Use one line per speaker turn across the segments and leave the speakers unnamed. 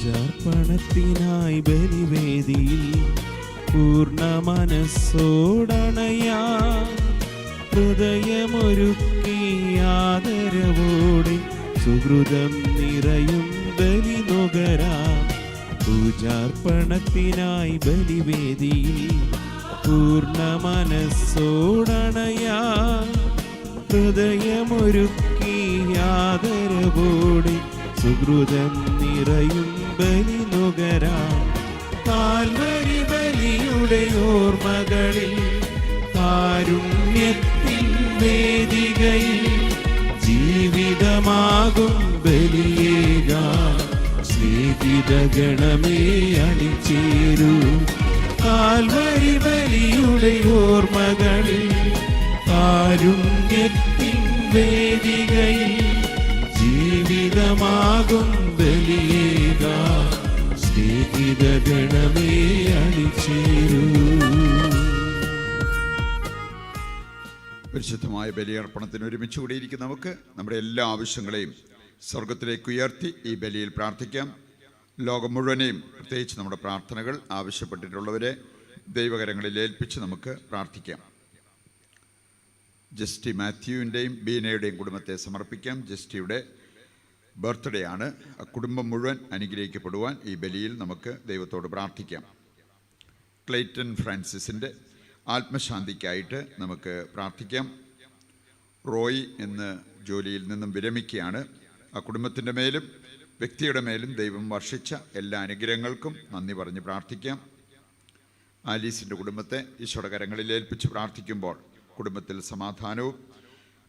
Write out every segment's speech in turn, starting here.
പൂജാർപ്പണത്തിനായി ബലിവേദിയിൽ പൂർണ്ണ മനസ്സോടണയാ ഹൃദയമൊരുക്കി ആദരവോടെ സുഹൃതം നിറയും ബലി നുകരാം. പൂജാർപ്പണത്തിനായി ബലിവേദിയിൽ പൂർണ്ണ മനസ്സോടണയാ ഹൃദയമൊരുക്കി ആദരവോടെ സുഹൃതം നിറയും ബലി നുകരാം. കാൽവരി ബലിയുടെ ഓർമ്മകളിൽ കാരുണ്യത്തിൻ വേദികയിൽ ജീവിതമാകും ബലിയേകാൻ സ്നേഹിതഗണമേ അണിചേരൂ. കാൽവരി ബലിയുടെ ഓർമ്മകളിൽ കാരുണ്യത്തിൻ വേദികയിൽ ജീവിതമാകും ബലിയേകാൻ സ്നേഹിതഗണമേ അണിചേരൂ.
പരിശുദ്ധമായ ബലിയർപ്പണത്തിന് ഒരുമിച്ച് കൂടിയിരിക്കുന്ന നമുക്ക് നമ്മുടെ എല്ലാ ആവശ്യങ്ങളെയും സ്വർഗത്തിലേക്ക് ഉയർത്തി ഈ ബലിയിൽ പ്രാർത്ഥിക്കാം. ലോകം മുഴുവനെയും പ്രത്യേകിച്ച് നമ്മുടെ പ്രാർത്ഥനകൾ ആവശ്യപ്പെട്ടിട്ടുള്ളവരെ ദൈവകരങ്ങളിൽ ഏൽപ്പിച്ച് നമുക്ക് പ്രാർത്ഥിക്കാം. ജസ്റ്റി മാത്യുവിൻ്റെയും ബീനയുടെയും കുടുംബത്തെ സമർപ്പിക്കാം. ജസ്റ്റിയുടെ ബർത്ത്ഡേ ആണ്. ആ കുടുംബം മുഴുവൻ അനുഗ്രഹിക്കപ്പെടുവാൻ ഈ ബലിയിൽ നമുക്ക് ദൈവത്തോട് പ്രാർത്ഥിക്കാം. ക്ലൈറ്റൺ ഫ്രാൻസിസിൻ്റെ ആത്മശാന്തിക്കായിട്ട് നമുക്ക് പ്രാർത്ഥിക്കാം. റോയ് ഇന്ന് ജോലിയിൽ നിന്നും വിരമിക്കുകയാണ്. ആ കുടുംബത്തിൻ്റെ മേലും വ്യക്തിയുടെ മേലും ദൈവം വർഷിച്ച എല്ലാ അനുഗ്രഹങ്ങൾക്കും നന്ദി പറഞ്ഞ് പ്രാർത്ഥിക്കാം. ആലീസിൻ്റെ കുടുംബത്തെ ഈശോയുടെ കരങ്ങളിൽ ഏൽപ്പിച്ച് പ്രാർത്ഥിക്കുമ്പോൾ കുടുംബത്തിൽ സമാധാനവും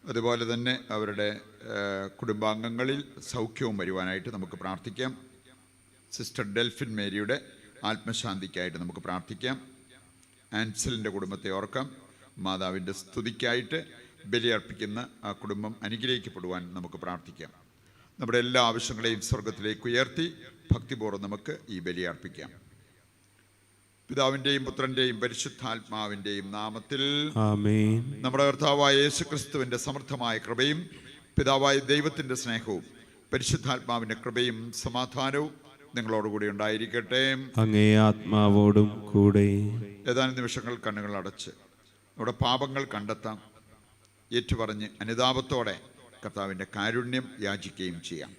അതുപോലെ തന്നെ അവരുടെ കുടുംബാംഗങ്ങളിൽ സൗഖ്യവും വരുവാനായിട്ട് നമുക്ക് പ്രാർത്ഥിക്കാം. സിസ്റ്റർ ഡെൽഫിൻ മേരിയുടെ ആത്മശാന്തിക്കായിട്ട് നമുക്ക് പ്രാർത്ഥിക്കാം. ആൻസലിൻ്റെ കുടുംബത്തെ ഓർക്കാം. മാതാവിൻ്റെ സ്തുതിക്കായിട്ട് ബലിയർപ്പിക്കുന്ന ആ കുടുംബം അനുഗ്രഹിക്കപ്പെടുവാൻ നമുക്ക് പ്രാർത്ഥിക്കാം. നമ്മുടെ എല്ലാ ആവശ്യങ്ങളെയും സ്വർഗത്തിലേക്ക് ഉയർത്തി ഭക്തിപൂർവ്വം നമുക്ക് ഈ ബലിയർപ്പിക്കാം. പിതാവിൻ്റെയും പുത്രൻ്റെയും പരിശുദ്ധാത്മാവിൻ്റെയും നാമത്തിൽ
ആമേൻ.
നമ്മുടെ കർത്താവായ യേശുക്രിസ്തുവിൻ്റെ സമർത്ഥമായ കൃപയും പിതാവായ ദൈവത്തിൻ്റെ സ്നേഹവും പരിശുദ്ധാത്മാവിൻ്റെ കൃപയും സമാധാനവും നിങ്ങളോടുകൂടി ഉണ്ടായിരിക്കട്ടെ.
അങ്ങേ ആത്മാവോടും കൂടെ.
ഏതാനും നിമിഷങ്ങൾ കണ്ണുകൾ അടച്ച് നമ്മുടെ പാപങ്ങൾ കണ്ടെത്താം. ഏറ്റുപറഞ്ഞ് അനുതാപത്തോടെ കർത്താവിൻ്റെ കാരുണ്യം യാചിക്കുകയും ചെയ്യാം.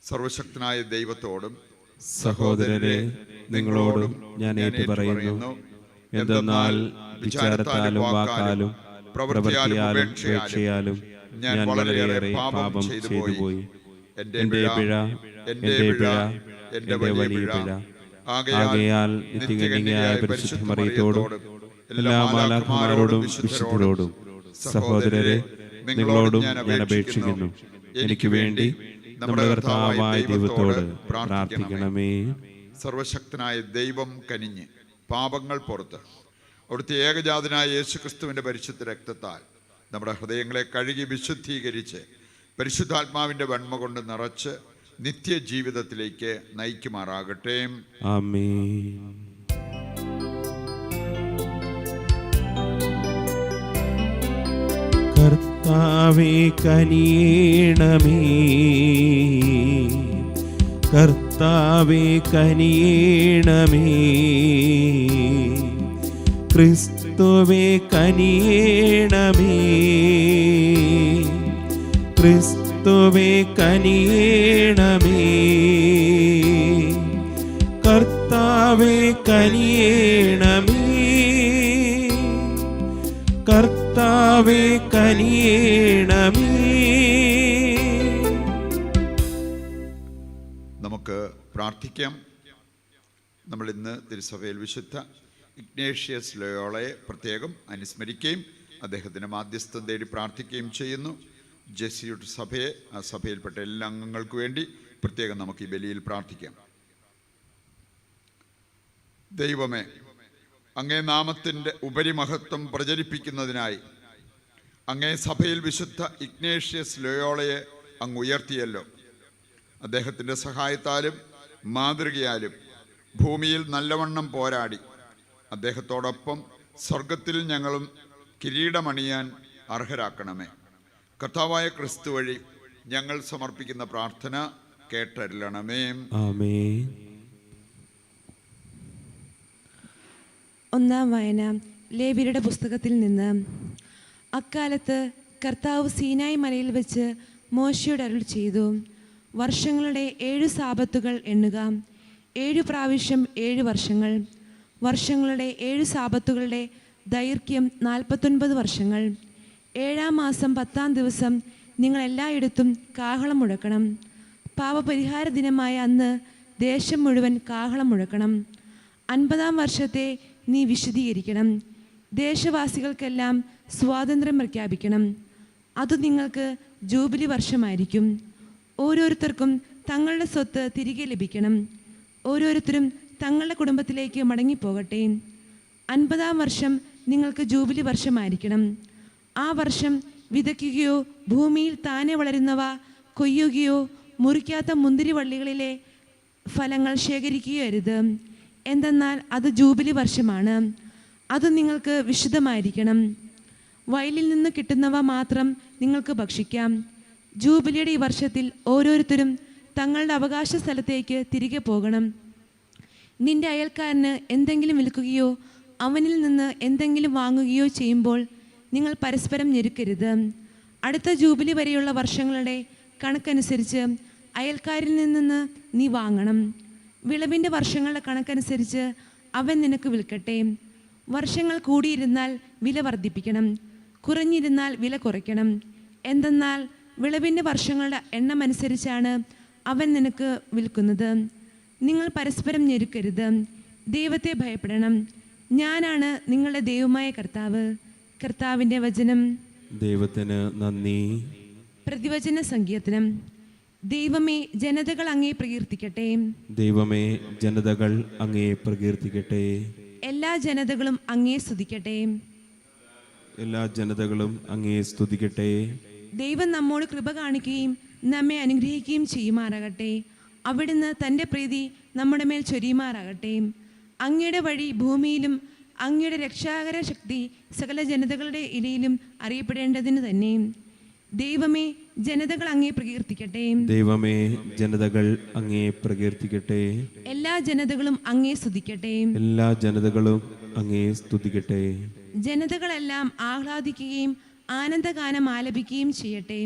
സർവശക്തനായ ദൈവത്തോടും
സഹോദരരെ നിങ്ങളോടും ഞാൻ ഏറ്റുപറയുന്നു, എന്തെന്നാൽ വിചാരത്താലും വാക്കാലും പ്രവൃത്തിയാലും ഉപേക്ഷയാലും ഞാൻ വളരെയേറെ പാപം ചെയ്തു പോയി. എൻ്റെ പിഴ, എൻ്റെ വലിയ പിഴ. ആകയാൽ നിത്യകന്യകയായ പരിശുദ്ധ മറിയത്തോടും എല്ലാ മാലാഖമാരോടും വിശുദ്ധരോടും സഹോദരരെ നിങ്ങളോടും ഞാൻ അപേക്ഷിക്കുന്നു, എനിക്ക് വേണ്ടി നമ്മുടെ കർത്താവായ ദൈവത്തോട് പ്രാർത്ഥിക്കണമേ.
സർവശക്തനായ ദൈവം കനിഞ്ഞ് പാപങ്ങൾ പുറത്ത് അവിടുത്തെ ഏകജാതനായ യേശുക്രിസ്തുവിൻ്റെ പരിശുദ്ധ രക്തത്താൽ നമ്മുടെ ഹൃദയങ്ങളെ കഴുകി വിശുദ്ധീകരിച്ച് പരിശുദ്ധാത്മാവിൻ്റെ വെണ്മ കൊണ്ട് നിറച്ച് നിത്യജീവിതത്തിലേക്ക് നയിക്കുമാറാകട്ടെ.
ആമേൻ. കർത്താവേ കനിയണമേ, കർത്താവേ കനിയണമേ, ക്രിസ്തുവേ കനിയണമേ, ക്രിസ്തുവേ കനിയണമേ, കർത്താവേ കനിയണമേ, കർത്താവേ കനിയണമേ.
നമുക്ക് പ്രാർത്ഥിക്കാം. നമ്മൾ ഇന്ന് തിരുസഭയിൽ വിശുദ്ധ ഇഗ്നേഷ്യസ് ലോയോളയെ പ്രത്യേകം അനുസ്മരിക്കുകയും അദ്ദേഹത്തിൻ്റെ മാധ്യസ്ഥം തേടി പ്രാർത്ഥിക്കുകയും ചെയ്യുന്നു. ജെസ്യൂട്ട് സഭയെ, ആ സഭയിൽപ്പെട്ട എല്ലാ അംഗങ്ങൾക്ക് വേണ്ടി പ്രത്യേകം നമുക്ക് ഈ ബലിയിൽ പ്രാർത്ഥിക്കാം. ദൈവമേ, അങ്ങേ നാമത്തിൻ്റെ ഉപരിമഹത്വം പ്രചരിപ്പിക്കുന്നതിനായി അങ്ങേ സഭയിൽ വിശുദ്ധ ഇഗ്നേഷ്യസ് ലോയോളയെ അങ്ങ് ഉയർത്തിയല്ലോ. അദ്ദേഹത്തിൻ്റെ സഹായത്താലും മാതൃകയാലും ഭൂമിയിൽ നല്ലവണ്ണം പോരാടി അദ്ദേഹത്തോടൊപ്പം സ്വർഗത്തിൽ ഞങ്ങളും കിരീടമണിയാൻ അർഹരാക്കണമേ. കർത്താവായ ക്രിസ്തു വഴി ഞങ്ങൾ സമർപ്പിക്കുന്ന പ്രാർത്ഥന കേട്ടരുളണമേ.
ആമേൻ.
ഒന്നാം വായന ലേവ്യരുടെ പുസ്തകത്തിൽ നിന്ന്. അക്കാലത്ത് കർത്താവ് സീനായി മലയിൽ വെച്ച് മോശയോട് അരുൾ ചെയ്തു, വർഷങ്ങളുടെ 7 സാബത്തുകൾ എണ്ണുക. 7 പ്രാവശ്യം 7 വർഷങ്ങൾ. വർഷങ്ങളുടെ 7 സാബത്തുകളുടെ ദൈർഘ്യം 49 വർഷങ്ങൾ. 7-ാം മാസം 10-ാം ദിവസം നിങ്ങൾ എല്ലായിടത്തും കാഹളം മുഴക്കണം. പാപപരിഹാര ദിനമായ അന്ന് ദേശം മുഴുവൻ കാഹളം മുഴക്കണം. 50-ാം വർഷത്തെ നീ വിശദീകരിക്കണം. ദേശവാസികൾക്കെല്ലാം സ്വാതന്ത്ര്യം പ്രഖ്യാപിക്കണം. അത് നിങ്ങൾക്ക് ജൂബിലി വർഷമായിരിക്കും. ഓരോരുത്തർക്കും തങ്ങളുടെ സ്വത്ത് തിരികെ ലഭിക്കണം. ഓരോരുത്തരും തങ്ങളുടെ കുടുംബത്തിലേക്ക് മടങ്ങിപ്പോകട്ടെ. 50-ാം വർഷം നിങ്ങൾക്ക് ജൂബിലി വർഷമായിരിക്കണം. ആ വർഷം വിതയ്ക്കുകയോ ഭൂമിയിൽ താനെ വളരുന്നവ കൊയ്യുകയോ മുറിക്കാത്ത മുന്തിരിവള്ളികളിലെ ഫലങ്ങൾ ശേഖരിക്കുകയോ അരുത്. എന്തെന്നാൽ അത് ജൂബിലി വർഷമാണ്. അത് നിങ്ങൾക്ക് വിശുദ്ധമായിരിക്കണം. വയലിൽ നിന്ന് കിട്ടുന്നവ മാത്രം നിങ്ങൾക്ക് ഭക്ഷിക്കാം. ജൂബിലിയുടെ ഈ വർഷത്തിൽ ഓരോരുത്തരും തങ്ങളുടെ അവകാശ സ്ഥലത്തേക്ക് തിരികെ പോകണം. നിന്റെ അയൽക്കാരന് എന്തെങ്കിലും വിൽക്കുകയോ അവനിൽ നിന്ന് എന്തെങ്കിലും വാങ്ങുകയോ ചെയ്യുമ്പോൾ നിങ്ങൾ പരസ്പരം ഞെരുക്കരുത്. അടുത്ത ജൂബിലി വരെയുള്ള വർഷങ്ങളുടെ കണക്കനുസരിച്ച് അയൽക്കാരിൽ നിന്ന് നീ വാങ്ങണം. വിളവിൻ്റെ വർഷങ്ങളുടെ കണക്കനുസരിച്ച് അവൻ നിനക്ക് വിൽക്കട്ടെ. വർഷങ്ങൾ കൂടിയിരുന്നാൽ വില വർദ്ധിപ്പിക്കണം, കുറഞ്ഞിരുന്നാൽ വില കുറയ്ക്കണം. എന്തെന്നാൽ വിളവിൻ്റെ വർഷങ്ങളുടെ എണ്ണമനുസരിച്ചാണ് അവൻ നിനക്ക് വിൽക്കുന്നത്. നിങ്ങൾ പരസ്പരം ഞെരുക്കരുത്. ദൈവത്തെ ഭയപ്പെടണം. ഞാനാണ് നിങ്ങളുടെ ദൈവമായ കർത്താവ്. കർത്താവിൻ്റെ വചനം.
ദൈവത്തിന് നന്ദി.
പ്രതിവചന സങ്കീർത്തനം. ദൈവമേ, ജനതകൾ അങ്ങേ പ്രകീർത്തിക്കട്ടെ.
ദൈവമേ, ജനതകൾ അങ്ങേ പ്രകീർത്തിക്കട്ടെ.
എല്ലാ ജനതകളും അങ്ങേ സ്തുതിക്കട്ടെ.
എല്ലാ ജനതകളും അങ്ങേ സ്തുതിക്കട്ടെ.
ദൈവം നമ്മോട് കൃപ കാണിക്കുകയും നമ്മെ അനുഗ്രഹിക്കുകയും ചെയ്യുമാറാകട്ടെ. അവിടുന്ന് തൻ്റെ പ്രീതി നമ്മുടെ മേൽ ചൊരിയുമാറാകട്ടെ. അങ്ങയുടെ വഴി ഭൂമിയിലും അങ്ങയുടെ രക്ഷാകര ശക്തി സകല ജനതകളുടെ ഇടയിലും അറിയപ്പെടേണ്ടതിന് തന്നെ. ദൈവമേ, ജനതകൾ അങ്ങേ പ്രകീർത്തിക്കട്ടെ.
ദൈവമേ, ജനതകൾ അങ്ങേ പ്രകീർത്തിക്കട്ടെ.
എല്ലാ ജനതകളും അങ്ങേ സ്തുതിക്കട്ടെ.
എല്ലാ ജനതകളും അങ്ങേ സ്തുതിക്കട്ടെ.
ജനതകളെല്ലാം ആഹ്ലാദിക്കുകയും ആനന്ദഗാനം ആലപിക്കുകയും ചെയ്യട്ടെ.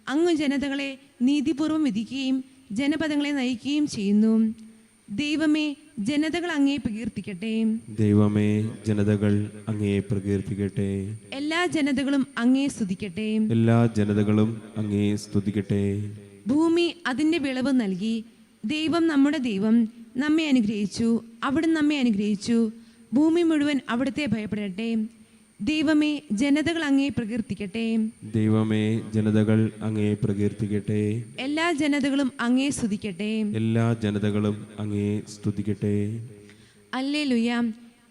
അങ്ങ് ജനതകളെ നീതിപൂർവം വിധിക്കുകയും ജനപദങ്ങളെ നയിക്കുകയും ചെയ്യുന്നു. ദൈവമേ, ജനതകൾ അങ്ങേ പ്രകീർത്തിക്കട്ടെ.
ദൈവമേ, ജനതകൾ അങ്ങേ പ്രകീർത്തിക്കട്ടെ.
എല്ലാ ജനതകളും അങ്ങേ സ്തുതിക്കട്ടെ.
എല്ലാ ജനതകളും അങ്ങേ സ്തുതിക്കട്ടെ.
ഭൂമി അതിൻ്റെ വിളവ് നൽകി. ദൈവം നമ്മുടെ ദൈവം നമ്മെ അനുഗ്രഹിച്ചു. അവിടുന്ന് നമ്മെ അനുഗ്രഹിച്ചു. ഭൂമി മുഴുവൻ അവിടുത്തെ ഭയപ്പെടട്ടെ. ദൈവമേ, ജനതകൾ അങ്ങേ പ്രകീർത്തിക്കട്ടെ.
ദൈവമേ, ജനതകൾ അങ്ങേ പ്രകീർത്തിക്കട്ടെ.
എല്ലാ ജനതകളും അങ്ങേ സ്തുതിക്കട്ടെ.
എല്ലാ ജനതകളും അങ്ങേ സ്തുതിക്കട്ടെ.
ഹല്ലേലൂയ.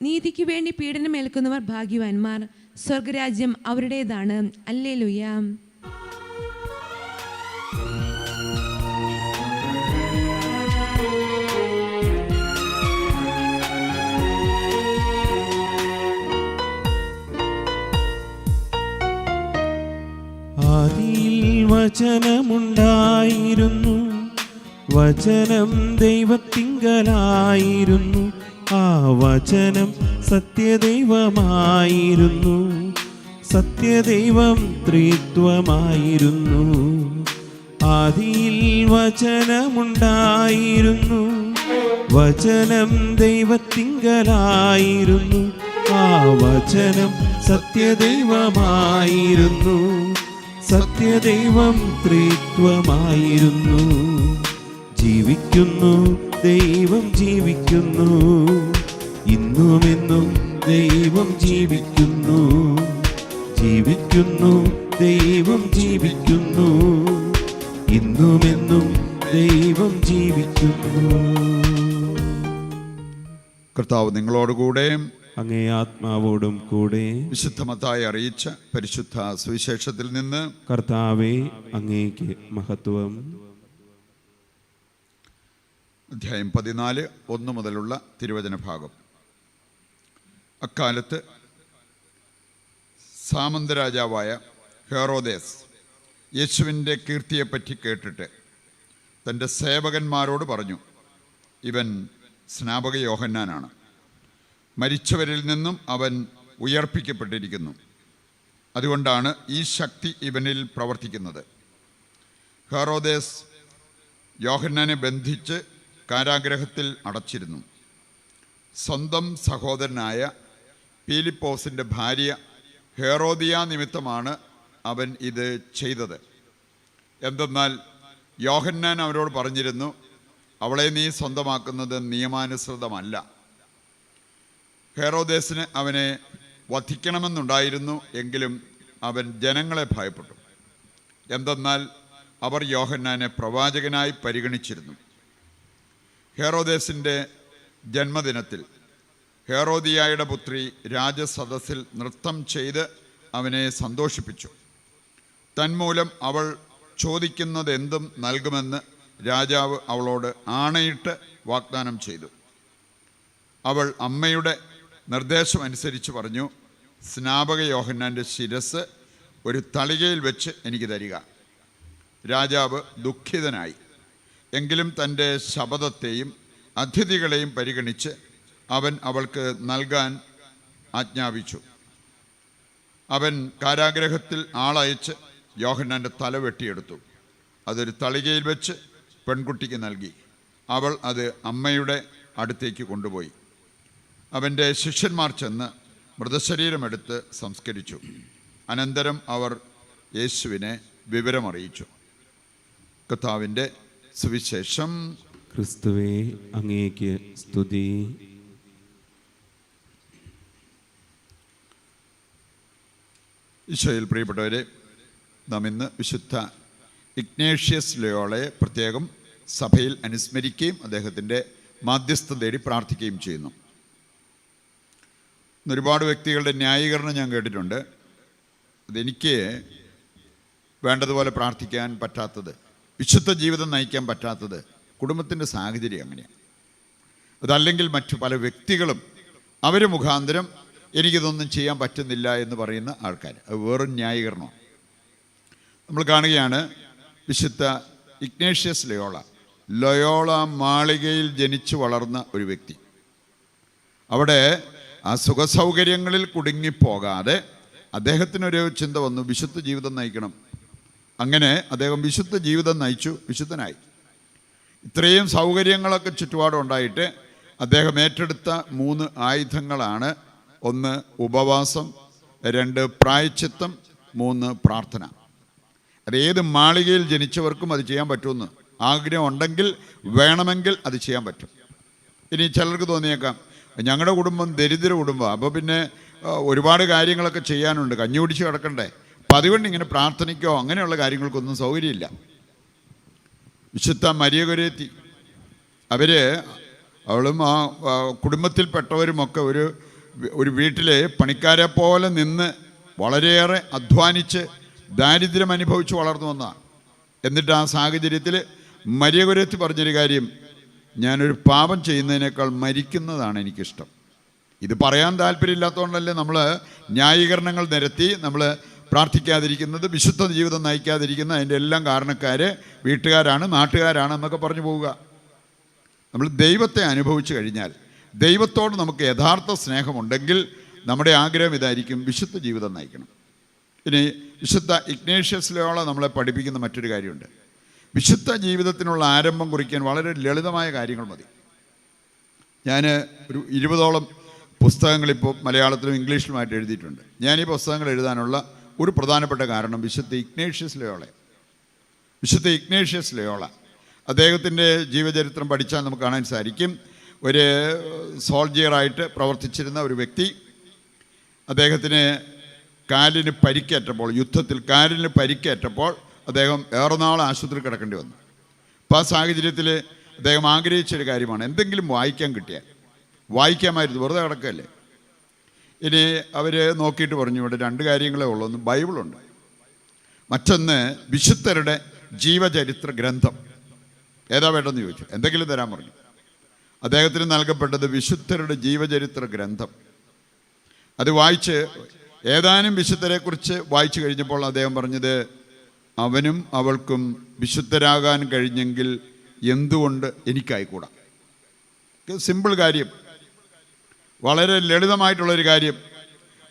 നീതിക്ക് വേണ്ടി പീഡനമേൽക്കുന്നവർ ഭാഗ്യവാന്മാർ. സ്വർഗരാജ്യം അവരുടേതാണ്. ഹല്ലേലൂയ.
ആദിയിൽ വചനമുണ്ടായിരുന്നു, വചനം ദൈവത്തിങ്കലായിരുന്നു, ആ വചനം സത്യദൈവമായിരുന്നു, സത്യദൈവം ത്രിത്വമായിരുന്നു. ആദിയിൽ വചനമുണ്ടായിരുന്നു, വചനം ദൈവത്തിങ്കലായിരുന്നു, ആ വചനം സത്യദൈവമായിരുന്നു, സത്യദൈവം ത്രിത്വമായിരുന്നു. ജീവിക്കുന്നു, ദൈവം ജീവിക്കുന്നു, ഇന്നുമെന്നും ദൈവം ജീവിക്കുന്നു. ജീവിക്കുന്നു, ദൈവം ജീവിക്കുന്നു, ഇന്നുമെന്നും ദൈവം ജീവിക്കുന്നു.
കർത്താവ് നിങ്ങളോടുകൂടെ
അങ്ങേ ആത്മാവോടും കൂടെ.
വിശുദ്ധ മത്തായി അറിയിച്ച പരിശുദ്ധ സുവിശേഷത്തിൽ നിന്ന്.
കർത്താവേ, അങ്ങേക്ക് മഹത്വം.
അധ്യായം 14 1 മുതലുള്ള തിരുവചന ഭാഗം. അക്കാലത്ത് സാമന്തരാജാവായ ഹെറോദേസ് യേശുവിൻ്റെ കീർത്തിയെപ്പറ്റി കേട്ടിട്ട് തൻ്റെ സേവകന്മാരോട് പറഞ്ഞു, ഇവൻ സ്നാപക യോഹന്നാനാണ്. മരിച്ചവരിൽ നിന്നും അവൻ ഉയർപ്പിക്കപ്പെട്ടിരിക്കുന്നു. അതുകൊണ്ടാണ് ഈ ശക്തി ഇവനിൽ പ്രവർത്തിക്കുന്നത്. ഹെറോദേസ് യോഹന്നാനെ ബന്ധിച്ച് കാരാഗ്രഹത്തിൽ അടച്ചിരുന്നു. സ്വന്തം സഹോദരനായ പീലിപ്പോസിൻ്റെ ഭാര്യ ഹെറോദിയ നിമിത്തമാണ് അവൻ ഇത് ചെയ്തത്. എന്തെന്നാൽ യോഹന്നാൻ അവരോട് പറഞ്ഞിരുന്നു, അവളെ നീ സ്വന്തമാക്കുന്നത് നിയമാനുസൃതമല്ല. ഹെറോദേസിന് അവനെ വധിക്കണമെന്നുണ്ടായിരുന്നു, എങ്കിലും അവൻ ജനങ്ങളെ ഭയപ്പെട്ടു. എന്തെന്നാൽ അവർ യോഹന്നാനെ പ്രവാചകനായി പരിഗണിച്ചിരുന്നു. ഹെറോദേസിൻ്റെ ജന്മദിനത്തിൽ ഹെറോദിയായുടെ പുത്രി രാജസദസ്സിൽ നൃത്തം ചെയ്ത് അവനെ സന്തോഷിപ്പിച്ചു. തന്മൂലം അവൾ ചോദിക്കുന്നതെന്തും നൽകുമെന്ന് രാജാവ് അവളോട് ആണയിട്ട് വാഗ്ദാനം ചെയ്തു. അവൾ അമ്മയുടെ നിർദ്ദേശമനുസരിച്ച് പറഞ്ഞു, സ്നാപക യോഹന്നാൻ്റെ ശിരസ് ഒരു തളികയിൽ വെച്ച് എനിക്ക് തരിക. രാജാവ് ദുഃഖിതനായി. എങ്കിലും തൻ്റെ ശപഥത്തെയും അതിഥികളെയും പരിഗണിച്ച് അവൻ അവൾക്ക് നൽകാൻ ആജ്ഞാപിച്ചു. അവൻ കാരാഗ്രഹത്തിൽ ആളയച്ച് യോഹന്നാൻ്റെ തല വെട്ടിയെടുത്തു. അതൊരു തളികയിൽ വെച്ച് പെൺകുട്ടിക്ക് നൽകി. അവൾ അത് അമ്മയുടെ അടുത്തേക്ക് കൊണ്ടുപോയി. അവൻ്റെ ശിഷ്യന്മാർ ചെന്ന് മൃതശരീരമെടുത്ത് സംസ്കരിച്ചു. അനന്തരം അവർ യേശുവിനെ വിവരമറിയിച്ചു. കർത്താവിൻ്റെ സുവിശേഷം.
ക്രിസ്തുവേ, അങ്ങേക്ക് സ്തുതി.
ഈശോയിൽ പ്രിയപ്പെട്ടവരെ, നാം ഇന്ന് വിശുദ്ധ ഇഗ്നേഷ്യസ് ലോയോളയെ പ്രത്യേകം സഭയിൽ അനുസ്മരിക്കുകയും അദ്ദേഹത്തിൻ്റെ മാധ്യസ്ഥം തേടി പ്രാർത്ഥിക്കുകയും ചെയ്യുന്നു. ഒരുപാട് വ്യക്തികളുടെ ന്യായീകരണം ഞാൻ കേട്ടിട്ടുണ്ട്. അതെനിക്ക് വേണ്ടതുപോലെ പ്രാർത്ഥിക്കാൻ പറ്റാത്തത്, വിശുദ്ധ ജീവിതം നയിക്കാൻ പറ്റാത്തത് കുടുംബത്തിൻ്റെ സാഹചര്യം അങ്ങനെയാണ്. അതല്ലെങ്കിൽ മറ്റു പല വ്യക്തികളും അവർ മുഖാന്തരം എനിക്കിതൊന്നും ചെയ്യാൻ പറ്റുന്നില്ല എന്ന് പറയുന്ന ആൾക്കാർ. അത് വേറൊരു ന്യായീകരണമാണ്. നമ്മൾ കാണുകയാണ് വിശുദ്ധ ഇഗ്നേഷ്യസ് ലയോള മാളികയിൽ ജനിച്ചു വളർന്ന ഒരു വ്യക്തി. അവിടെ ആ സുഖസൗകര്യങ്ങളിൽ കുടുങ്ങിപ്പോകാതെ അദ്ദേഹത്തിനൊരു ചിന്ത വന്നു, വിശുദ്ധ ജീവിതം നയിക്കണം. അങ്ങനെ അദ്ദേഹം വിശുദ്ധ ജീവിതം നയിച്ചു, വിശുദ്ധനായി. ഇത്രയും സൗകര്യങ്ങളൊക്കെ ചുറ്റുപാടുണ്ടായിട്ട് അദ്ദേഹം ഏറ്റെടുത്ത 3 ആയുധങ്ങളാണ്: 1 ഉപവാസം, 2 പ്രായശ്ചിത്തം, 3 പ്രാർത്ഥന. അതേത് മാളികയിൽ ജനിച്ചവർക്കും അത് ചെയ്യാൻ പറ്റുമെന്ന് ആഗ്രഹം ഉണ്ടെങ്കിൽ, വേണമെങ്കിൽ അത് ചെയ്യാൻ പറ്റും. ഇനി ചിലർക്ക് തോന്നിയേക്കാം, ഞങ്ങളുടെ കുടുംബം ദരിദ്ര കുടുംബം, അപ്പോൾ പിന്നെ ഒരുപാട് കാര്യങ്ങളൊക്കെ ചെയ്യാനുണ്ട്, കഞ്ഞി കുടിച്ച് കിടക്കണ്ടേ, അപ്പം അതുകൊണ്ട് ഇങ്ങനെ പ്രാർത്ഥനയ്ക്കോ അങ്ങനെയുള്ള കാര്യങ്ങൾക്കൊന്നും സൗകര്യമില്ല. വിശുദ്ധ മരിയ ഗൊരേത്തി, അവളും ആ കുടുംബത്തിൽപ്പെട്ടവരുമൊക്കെ ഒരു വീട്ടിലെ പണിക്കാരെ പോലെ നിന്ന് വളരെയേറെ അധ്വാനിച്ച് ദാരിദ്ര്യം അനുഭവിച്ച് വളർന്നു വന്നതാണ്. എന്നിട്ട് ആ സാഹചര്യത്തിൽ മരിയ ഗൊരേത്തി പറഞ്ഞൊരു കാര്യം, ഞാനൊരു പാപം ചെയ്യുന്നതിനേക്കാൾ മരിക്കുന്നതാണ് എനിക്കിഷ്ടം. ഇത് പറയാൻ താല്പര്യമില്ലാത്തതുകൊണ്ടല്ലേ നമ്മൾ ന്യായീകരണങ്ങൾ നിരത്തി നമ്മൾ പ്രാർത്ഥിക്കാതിരിക്കുന്നത്, വിശുദ്ധ ജീവിതം നയിക്കാതിരിക്കുന്ന അതിൻ്റെ എല്ലാം കാരണക്കാർ വീട്ടുകാരാണ്, നാട്ടുകാരാണ് എന്നൊക്കെ പറഞ്ഞു പോവുക. നമ്മൾ ദൈവത്തെ അനുഭവിച്ചു കഴിഞ്ഞാൽ, ദൈവത്തോട് നമുക്ക് യഥാർത്ഥ സ്നേഹമുണ്ടെങ്കിൽ നമ്മുടെ ആഗ്രഹം ഇതായിരിക്കും, വിശുദ്ധ ജീവിതം നയിക്കണം. ഇനി വിശുദ്ധ ഇഗ്നേഷ്യസ് ലോയോള നമ്മളെ പഠിപ്പിക്കുന്ന മറ്റൊരു കാര്യമുണ്ട്. വിശുദ്ധ ജീവിതത്തിനുള്ള ആരംഭം കുറിക്കാൻ വളരെ ലളിതമായ കാര്യങ്ങൾ മതി. ഞാൻ ഒരു 20ഓളം പുസ്തകങ്ങളിപ്പോൾ മലയാളത്തിലും ഇംഗ്ലീഷിലുമായിട്ട് എഴുതിയിട്ടുണ്ട്. ഞാൻ ഈ പുസ്തകങ്ങൾ എഴുതാനുള്ള ഒരു പ്രധാനപ്പെട്ട കാരണം വിശുദ്ധ ഇഗ്നേഷ്യസ് ലോയോള അദ്ദേഹത്തിൻ്റെ ജീവചരിത്രം പഠിച്ചാൽ നമുക്ക് കാണാൻ സാധിക്കും. ഒരു സോൾജിയറായിട്ട് പ്രവർത്തിച്ചിരുന്ന ഒരു വ്യക്തി, അദ്ദേഹത്തിന് കാലിന് പരിക്കേറ്റപ്പോൾ, യുദ്ധത്തിൽ കാലിന് പരിക്കേറ്റപ്പോൾ അദ്ദേഹം ഏറെ നാൾ ആശുപത്രി കിടക്കേണ്ടി വന്നു. അപ്പോൾ ആ സാഹചര്യത്തിൽ അദ്ദേഹം ആഗ്രഹിച്ചൊരു കാര്യമാണ്, എന്തെങ്കിലും വായിക്കാൻ കിട്ടിയാൽ വായിക്കാമായിരുന്നു, വെറുതെ കിടക്കല്ലേ. ഇനി അവർ നോക്കിയിട്ട് പറഞ്ഞു, ഇവിടെ 2 കാര്യങ്ങളേ ഉള്ളൂ. ഒന്ന് ബൈബിളുണ്ട്, മറ്റൊന്ന് വിശുദ്ധരുടെ ജീവചരിത്ര ഗ്രന്ഥം. ഏതാ വേണ്ടെന്ന് ചോദിച്ചു. എന്തെങ്കിലും തരാൻ പറഞ്ഞു. അദ്ദേഹത്തിന് നൽകപ്പെട്ടത് വിശുദ്ധരുടെ ജീവചരിത്ര ഗ്രന്ഥം. അത് വായിച്ച് ഏതാനും വിശുദ്ധരെക്കുറിച്ച് വായിച്ചു കഴിഞ്ഞപ്പോൾ അദ്ദേഹം പറഞ്ഞത്, അവനും അവൾക്കും വിശുദ്ധരാകാൻ കഴിഞ്ഞെങ്കിൽ എന്തുകൊണ്ട് എനിക്കായിക്കൂടാ? സിമ്പിൾ കാര്യം, വളരെ ലളിതമായിട്ടുള്ളൊരു കാര്യം.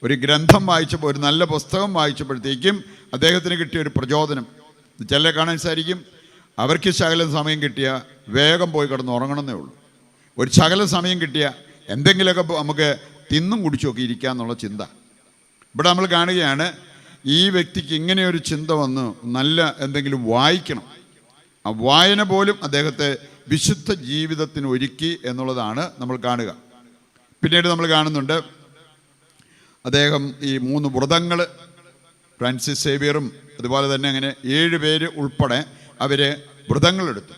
ഒരു ഗ്രന്ഥം വായിച്ചപ്പോൾ, ഒരു നല്ല പുസ്തകം വായിച്ചപ്പോഴത്തേക്കും അദ്ദേഹത്തിന് കിട്ടിയ ഒരു പ്രചോദനം. ചിലരെ കാണാൻ സാധിക്കും, അവർക്ക് ശകലം സമയം കിട്ടിയ വേഗം പോയി കിടന്ന് ഉറങ്ങണമെന്നേ ഉള്ളൂ. ഒരു ശകലം സമയം കിട്ടിയ എന്തെങ്കിലുമൊക്കെ നമുക്ക് തിന്നും കുടിച്ചുമൊക്കെ ഇരിക്കുക എന്നുള്ള ചിന്ത. ഇവിടെ നമ്മൾ കാണുകയാണ്, ഈ വ്യക്തിക്ക് ഇങ്ങനെയൊരു ചിന്ത വന്നു, നല്ല എന്തെങ്കിലും വായിക്കണം. ആ വായന പോലും അദ്ദേഹത്തെ വിശുദ്ധ ജീവിതത്തിന് ഒരുക്കി എന്നുള്ളതാണ് നമ്മൾ കാണുക. പിന്നീട് നമ്മൾ കാണുന്നുണ്ട്, അദ്ദേഹം ഈ 3 വ്രതങ്ങൾ, ഫ്രാൻസിസ് സേവിയറും അതുപോലെ തന്നെ അങ്ങനെ 7 പേര് ഉൾപ്പെടെ അവർ വ്രതങ്ങളെടുത്തു.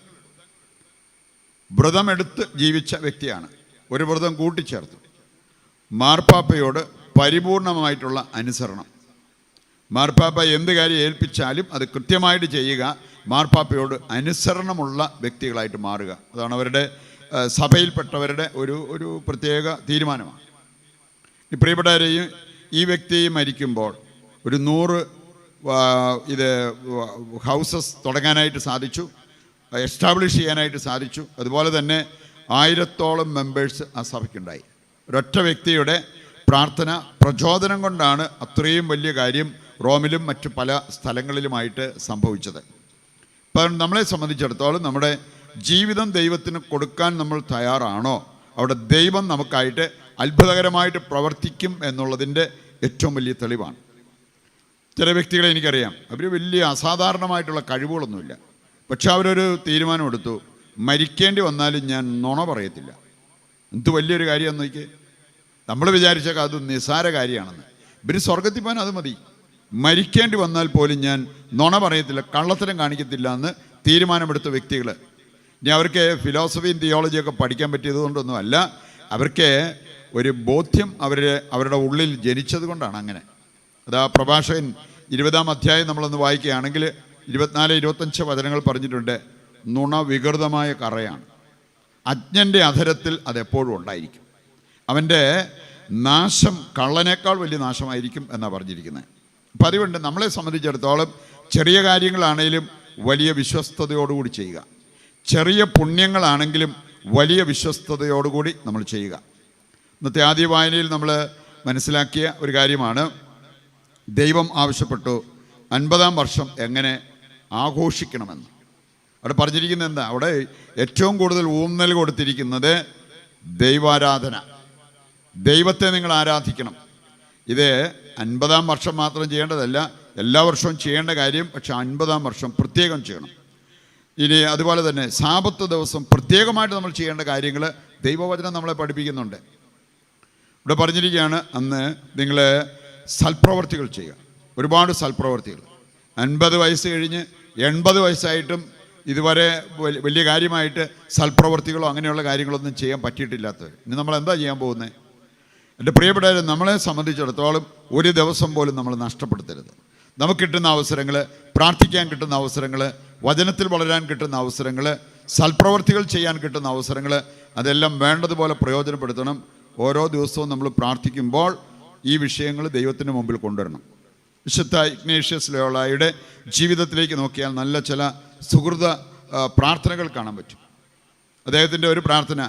വ്രതമെടുത്ത് ജീവിച്ച വ്യക്തിയാണ്. ഒരു വ്രതം കൂട്ടിച്ചേർത്തു. മാർപ്പാപ്പയോട് പരിപൂർണമായിട്ടുള്ള അനുസരണം. മാർപ്പാപ്പ എന്ത് കാര്യം ഏൽപ്പിച്ചാലും അത് കൃത്യമായിട്ട് ചെയ്യുക, മാർപ്പാപ്പയോട് അനുസരണമുള്ള വ്യക്തികളായിട്ട് മാറുക. അതാണ് അവരുടെ സഭയിൽപ്പെട്ടവരുടെ ഒരു പ്രത്യേക തീരുമാനമാണ്. ഈ പ്രിയപ്പെട്ടവരെയും ഈ വ്യക്തി മരിക്കുമ്പോൾ ഒരു 100 ഹൗസസ് തുടങ്ങാനായിട്ട് സാധിച്ചു, എസ്റ്റാബ്ലിഷ് ചെയ്യാനായിട്ട് സാധിച്ചു. അതുപോലെ തന്നെ 1000ഓളം മെമ്പേഴ്സ് ആ സഭയ്ക്കുണ്ടായി. ഒരൊറ്റ വ്യക്തിയുടെ പ്രാർത്ഥന പ്രചോദനം കൊണ്ടാണ് അത്രയും വലിയ കാര്യം റോമിലും മറ്റു പല സ്ഥലങ്ങളിലുമായിട്ട് സംഭവിച്ചത്. ഇപ്പം നമ്മളെ സംബന്ധിച്ചിടത്തോളം നമ്മുടെ ജീവിതം ദൈവത്തിന് കൊടുക്കാൻ നമ്മൾ തയ്യാറാണോ, അവിടെ ദൈവം നമുക്കായിട്ട് അത്ഭുതകരമായിട്ട് പ്രവർത്തിക്കും എന്നുള്ളതിൻ്റെ ഏറ്റവും വലിയ തെളിവാണ്. ചില വ്യക്തികളെ എനിക്കറിയാം, അവർ വലിയ അസാധാരണമായിട്ടുള്ള കഴിവുകളൊന്നുമില്ല, പക്ഷെ അവരൊരു തീരുമാനമെടുത്തു, മരിക്കേണ്ടി വന്നാലും ഞാൻ നുണ പറയത്തില്ല. എന്ത് വലിയൊരു കാര്യമാണെന്ന് നോക്കിയേ. നമ്മൾ വിചാരിച്ചേക്കാം അത് നിസ്സാര കാര്യമാണെന്ന്. ഇവർ സ്വർഗത്തിൽ പോകാൻ അത് മതി. മരിക്കേണ്ടി വന്നാൽ പോലും ഞാൻ നുണ പറയത്തില്ല, കള്ളത്തരം കാണിക്കത്തില്ല എന്ന് തീരുമാനമെടുത്ത വ്യക്തികൾ. ഇനി അവർക്ക് ഫിലോസഫിയും തിയോളജിയൊക്കെ പഠിക്കാൻ പറ്റിയത് കൊണ്ടൊന്നും അല്ല, അവർക്ക് ഒരു ബോധ്യം അവരുടെ ഉള്ളിൽ ജനിച്ചത് കൊണ്ടാണ് അങ്ങനെ. അതാ പ്രഭാഷകൻ 20-ാം അധ്യായം നമ്മളൊന്ന് വായിക്കുകയാണെങ്കിൽ 24-25 വചനങ്ങൾ പറഞ്ഞിട്ടുണ്ട്. നുണ വികൃതമായ കറയാണ്, അജ്ഞൻ്റെ അധരത്തിൽ അതെപ്പോഴും ഉണ്ടായിരിക്കും. അവൻ്റെ നാശം കള്ളനേക്കാൾ വലിയ നാശമായിരിക്കും എന്നാണ് പറഞ്ഞിരിക്കുന്നത്. അപ്പം അതുകൊണ്ട് നമ്മളെ സംബന്ധിച്ചിടത്തോളം ചെറിയ കാര്യങ്ങളാണെങ്കിലും വലിയ വിശ്വസ്തയോടുകൂടി ചെയ്യുക, ചെറിയ പുണ്യങ്ങളാണെങ്കിലും വലിയ വിശ്വസ്തയോടുകൂടി നമ്മൾ ചെയ്യുക. ഇന്നത്തെ ആദ്യ വായനയിൽ നമ്മൾ മനസ്സിലാക്കിയ ഒരു കാര്യമാണ്, ദൈവം ആവശ്യപ്പെട്ടു 50-ാം വർഷം എങ്ങനെ ആഘോഷിക്കണമെന്ന്. അവിടെ പറഞ്ഞിരിക്കുന്നത് എന്താ? അവിടെ ഏറ്റവും കൂടുതൽ ഊന്നൽ കൊടുത്തിരിക്കുന്നത് ദൈവാരാധന, ദൈവത്തെ നിങ്ങൾ ആരാധിക്കണം. ഇത് 50-ാം വർഷം മാത്രം ചെയ്യേണ്ടതല്ല, എല്ലാ വർഷവും ചെയ്യേണ്ട കാര്യം, പക്ഷെ 50-ാം വർഷം പ്രത്യേകം ചെയ്യണം. ഇനി അതുപോലെ തന്നെ സാബത്ത് ദിവസം പ്രത്യേകമായിട്ട് നമ്മൾ ചെയ്യേണ്ട കാര്യങ്ങൾ ദൈവവചനം നമ്മളെ പഠിപ്പിക്കുന്നുണ്ട്. ഇവിടെ പറഞ്ഞിരിക്കുകയാണ്, അന്ന് നിങ്ങൾ സൽപ്രവർത്തികൾ ചെയ്യുക, ഒരുപാട് സൽപ്രവർത്തികൾ. 50 വയസ്സ് കഴിഞ്ഞ് 80 വയസ്സായിട്ടും ഇതുവരെ വലിയ കാര്യമായിട്ട് സൽപ്രവർത്തികളോ അങ്ങനെയുള്ള കാര്യങ്ങളൊന്നും ചെയ്യാൻ പറ്റിയിട്ടില്ലാത്തവർ ഇനി നമ്മൾ എന്താ ചെയ്യാൻ പോകുന്നത്? എൻ്റെ പ്രിയപ്പെട്ടവരെ, നമ്മളെ സംബന്ധിച്ചിടത്തോളം ഒരു ദിവസം പോലും നമ്മൾ നഷ്ടപ്പെടുത്തരുത്. നമുക്ക് കിട്ടുന്ന അവസരങ്ങൾ, പ്രാർത്ഥിക്കാൻ കിട്ടുന്ന അവസരങ്ങൾ, വചനത്തിൽ വളരാൻ കിട്ടുന്ന അവസരങ്ങൾ, സൽപ്രവർത്തികൾ ചെയ്യാൻ കിട്ടുന്ന അവസരങ്ങൾ, അതെല്ലാം വേണ്ടതുപോലെ പ്രയോജനപ്പെടുത്തണം. ഓരോ ദിവസവും നമ്മൾ പ്രാർത്ഥിക്കുമ്പോൾ ഈ വിഷയങ്ങൾ ദൈവത്തിന് മുമ്പിൽ കൊണ്ടുവരണം. വിശുദ്ധ ഇഗ്നേഷ്യസ് ലോയോളയുടെ ജീവിതത്തിലേക്ക് നോക്കിയാൽ നല്ല ചില സുഹൃത പ്രാർത്ഥനകൾ കാണാൻ പറ്റും. അദ്ദേഹത്തിൻ്റെ ഒരു പ്രാർത്ഥന,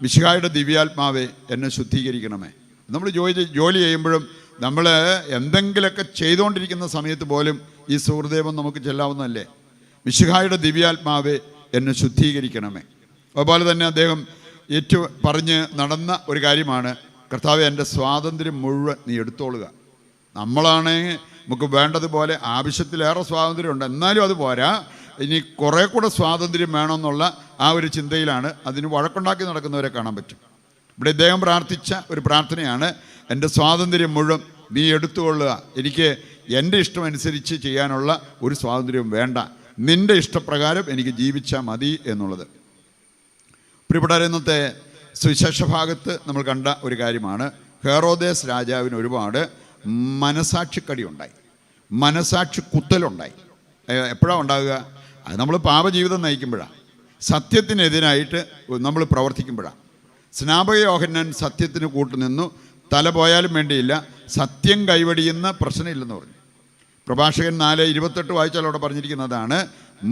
മിശിഹായുടെ ദിവ്യാത്മാവെ എന്നെ ശുദ്ധീകരിക്കണമേ. നമ്മൾ ജോലി ചെയ്യുമ്പോഴും നമ്മൾ എന്തെങ്കിലുമൊക്കെ ചെയ്തുകൊണ്ടിരിക്കുന്ന സമയത്ത് പോലും ഈ സുഹൃദേവം നമുക്ക് ചെല്ലാവുന്നതല്ലേ? മിശിഹായുടെ ദിവ്യാത്മാവെ എന്നെ ശുദ്ധീകരിക്കണമേ. അതുപോലെ തന്നെ അദ്ദേഹം പറഞ്ഞ് നടന്ന ഒരു കാര്യമാണ്, കർത്താവെ എൻ്റെ സ്വാതന്ത്ര്യം മുഴുവൻ നീ എടുത്തോളുക. നമ്മളാണെങ്കിൽ നമുക്ക് വേണ്ടതുപോലെ ആവശ്യത്തിലേറെ സ്വാതന്ത്ര്യമുണ്ട്, എന്നാലും അത് പോരാ, ഇനി കുറേ കൂടെ സ്വാതന്ത്ര്യം വേണമെന്നുള്ള ആ ഒരു ചിന്തയിലാണ് അതിന് വഴക്കുണ്ടാക്കി നടക്കുന്നവരെ കാണാൻ പറ്റും. ഇവിടെ ഇദ്ദേഹം പ്രാർത്ഥിച്ച ഒരു പ്രാർത്ഥനയാണ്, എൻ്റെ സ്വാതന്ത്ര്യം മുഴുവൻ നീ എടുത്തുകൊള്ളുക, എനിക്ക് എൻ്റെ ഇഷ്ടമനുസരിച്ച് ചെയ്യാനുള്ള ഒരു സ്വാതന്ത്ര്യവും വേണ്ട, നിൻ്റെ ഇഷ്ടപ്രകാരം എനിക്ക് ജീവിച്ചാൽ മതി എന്നുള്ളത്. പ്രിയപ്പെട്ടവരെ, ഇന്നത്തെ സുവിശേഷ ഭാഗത്ത് നമ്മൾ കണ്ട ഒരു കാര്യമാണ്, ഹെറോദേസ് രാജാവിന് ഒരുപാട് മനസാക്ഷിക്കടി ഉണ്ടായി, മനസാക്ഷി കുത്തലുണ്ടായി. എപ്പോഴാണ് ഉണ്ടാകുക? അത് നമ്മൾ പാപജീവിതം നയിക്കുമ്പോഴാണ്, സത്യത്തിനെതിരായിട്ട് നമ്മൾ പ്രവർത്തിക്കുമ്പോഴാണ്. സ്നാപക യോഹന്നാൻ സത്യത്തിന് കൂട്ടുനിന്നു, തല പോയാലും വേണ്ടിയില്ല, സത്യം കൈവടിയുന്ന പ്രശ്നമില്ലെന്ന് പറഞ്ഞു. പ്രഭാഷകൻ 4:28 വായിച്ചാൽ അവിടെ പറഞ്ഞിരിക്കുന്നതാണ്,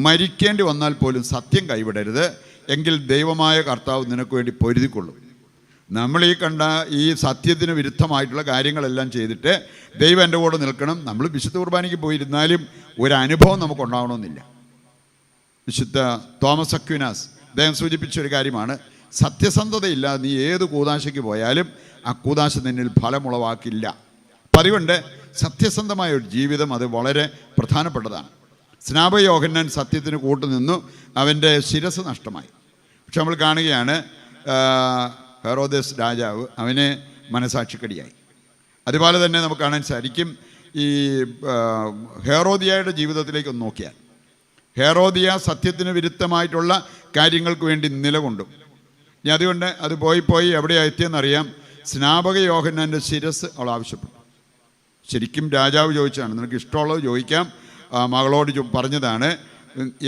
മരിക്കേണ്ടി വന്നാൽ പോലും സത്യം കൈവിടരുത്, എങ്കിൽ ദൈവമായ കർത്താവ് നിനക്ക് വേണ്ടി പൊരുതിക്കൊള്ളും. നമ്മൾ ഈ കണ്ട ഈ സത്യത്തിന് വിരുദ്ധമായിട്ടുള്ള കാര്യങ്ങളെല്ലാം ചെയ്തിട്ട് ദൈവം എൻ്റെ കൂടെ നിൽക്കണം, നമ്മൾ വിശുദ്ധ കുർബാനയ്ക്ക് പോയിരുന്നാലും ഒരു അനുഭവം നമുക്കുണ്ടാവണമെന്നില്ല. വിശുദ്ധ തോമസ് അക്വിനാസ് അദ്ദേഹം സൂചിപ്പിച്ചൊരു കാര്യമാണ്, സത്യസന്ധതയില്ലാതെ നീ ഏത് കൂദാശയ്ക്ക് പോയാലും ആ കൂദാശ നിന്നിൽ ഫലമുളവാക്കില്ല. അപ്പം അതുകൊണ്ട് സത്യസന്ധമായ ഒരു ജീവിതം അത് വളരെ പ്രധാനപ്പെട്ടതാണ്. സ്നാപക യോഹന്നാൻ സത്യത്തിന് കൂട്ടുനിന്നു, അവൻ്റെ ശിരസ് നഷ്ടമായി. പക്ഷെ നമ്മൾ കാണുകയാണ് ഹെറോദേസ് രാജാവ് അവനെ മനസാക്ഷിക്കടിയായി. അതുപോലെ തന്നെ നമുക്ക് കാണാൻ സാധിക്കും ഈ ഹെറോദിയയുടെ ജീവിതത്തിലേക്കൊന്ന് നോക്കിയാൽ, ഹെറോദിയ സത്യത്തിന് വിരുദ്ധമായിട്ടുള്ള കാര്യങ്ങൾക്ക് വേണ്ടി നിലകൊണ്ടു. ഇനി അതുകൊണ്ട് അത് പോയി എവിടെയാണ് എത്തിയെന്നറിയാം, സ്നാപക യോഹന്നാൻ്റെ ശിരസ് അവൾ ആവശ്യപ്പെട്ടു. ശരിക്കും രാജാവ് ചോദിച്ചതാണ്, നിനക്ക് ഇഷ്ടമുള്ളത് ചോദിക്കാം. മകളോട് പറഞ്ഞതാണ്,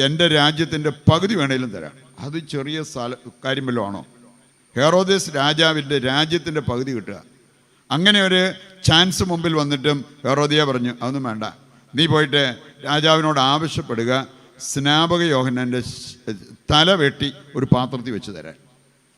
എൻ്റെ രാജ്യത്തിൻ്റെ പകുതി വേണേലും തരാം. അത് ചെറിയ കാര്യം വല്ലതും ആണോ? ഹെറോദേസ് രാജാവിൻ്റെ രാജ്യത്തിൻ്റെ പകുതി കിട്ടുക. അങ്ങനെ ഒരു ചാൻസ് മുമ്പിൽ വന്നിട്ടും ഹെറോദിയ പറഞ്ഞു, അതൊന്നും വേണ്ട, നീ പോയിട്ട് രാജാവിനോട് ആവശ്യപ്പെടുക, സ്നാപക യോഹന്നാൻ്റെ തല വെട്ടി ഒരു പാത്രത്തിൽ വെച്ച് തരാൻ.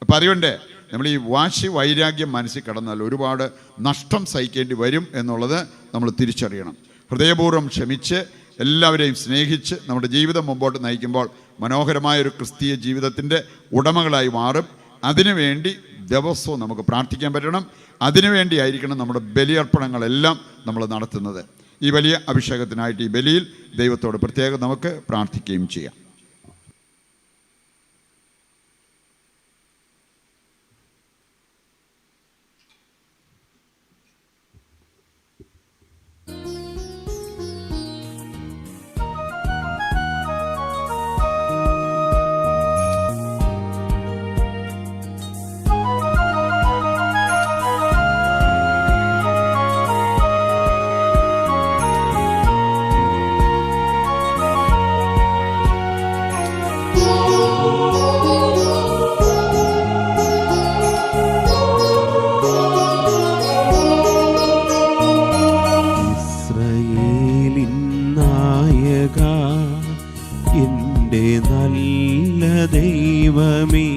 അപ്പം അതുകൊണ്ട് നമ്മൾ ഈ വാശി വൈരാഗ്യം മനസ്സിൽ കടന്നാൽ ഒരുപാട് നഷ്ടം സഹിക്കേണ്ടി വരും എന്നുള്ളത് നമ്മൾ തിരിച്ചറിയണം. ഹൃദയപൂർവ്വം ക്ഷമിച്ച് എല്ലാവരെയും സ്നേഹിച്ച് നമ്മുടെ ജീവിതം മുമ്പോട്ട് നയിക്കുമ്പോൾ മനോഹരമായൊരു ക്രിസ്തീയ ജീവിതത്തിൻ്റെ ഉടമകളായി മാറും. അതിനുവേണ്ടി ദിവസവും നമുക്ക് പ്രാർത്ഥിക്കാൻ പറ്റണം. അതിനുവേണ്ടിയായിരിക്കണം നമ്മുടെ ബലിയർപ്പണങ്ങളെല്ലാം നമ്മൾ നടത്തുന്നത്. ഈ വലിയ അഭിഷേകത്തിനായിട്ട് ഈ ബലിയിൽ ദൈവത്തോട് പ്രത്യേകം നമുക്ക് പ്രാർത്ഥിക്കുകയും ചെയ്യാം.
ദൈവമേ,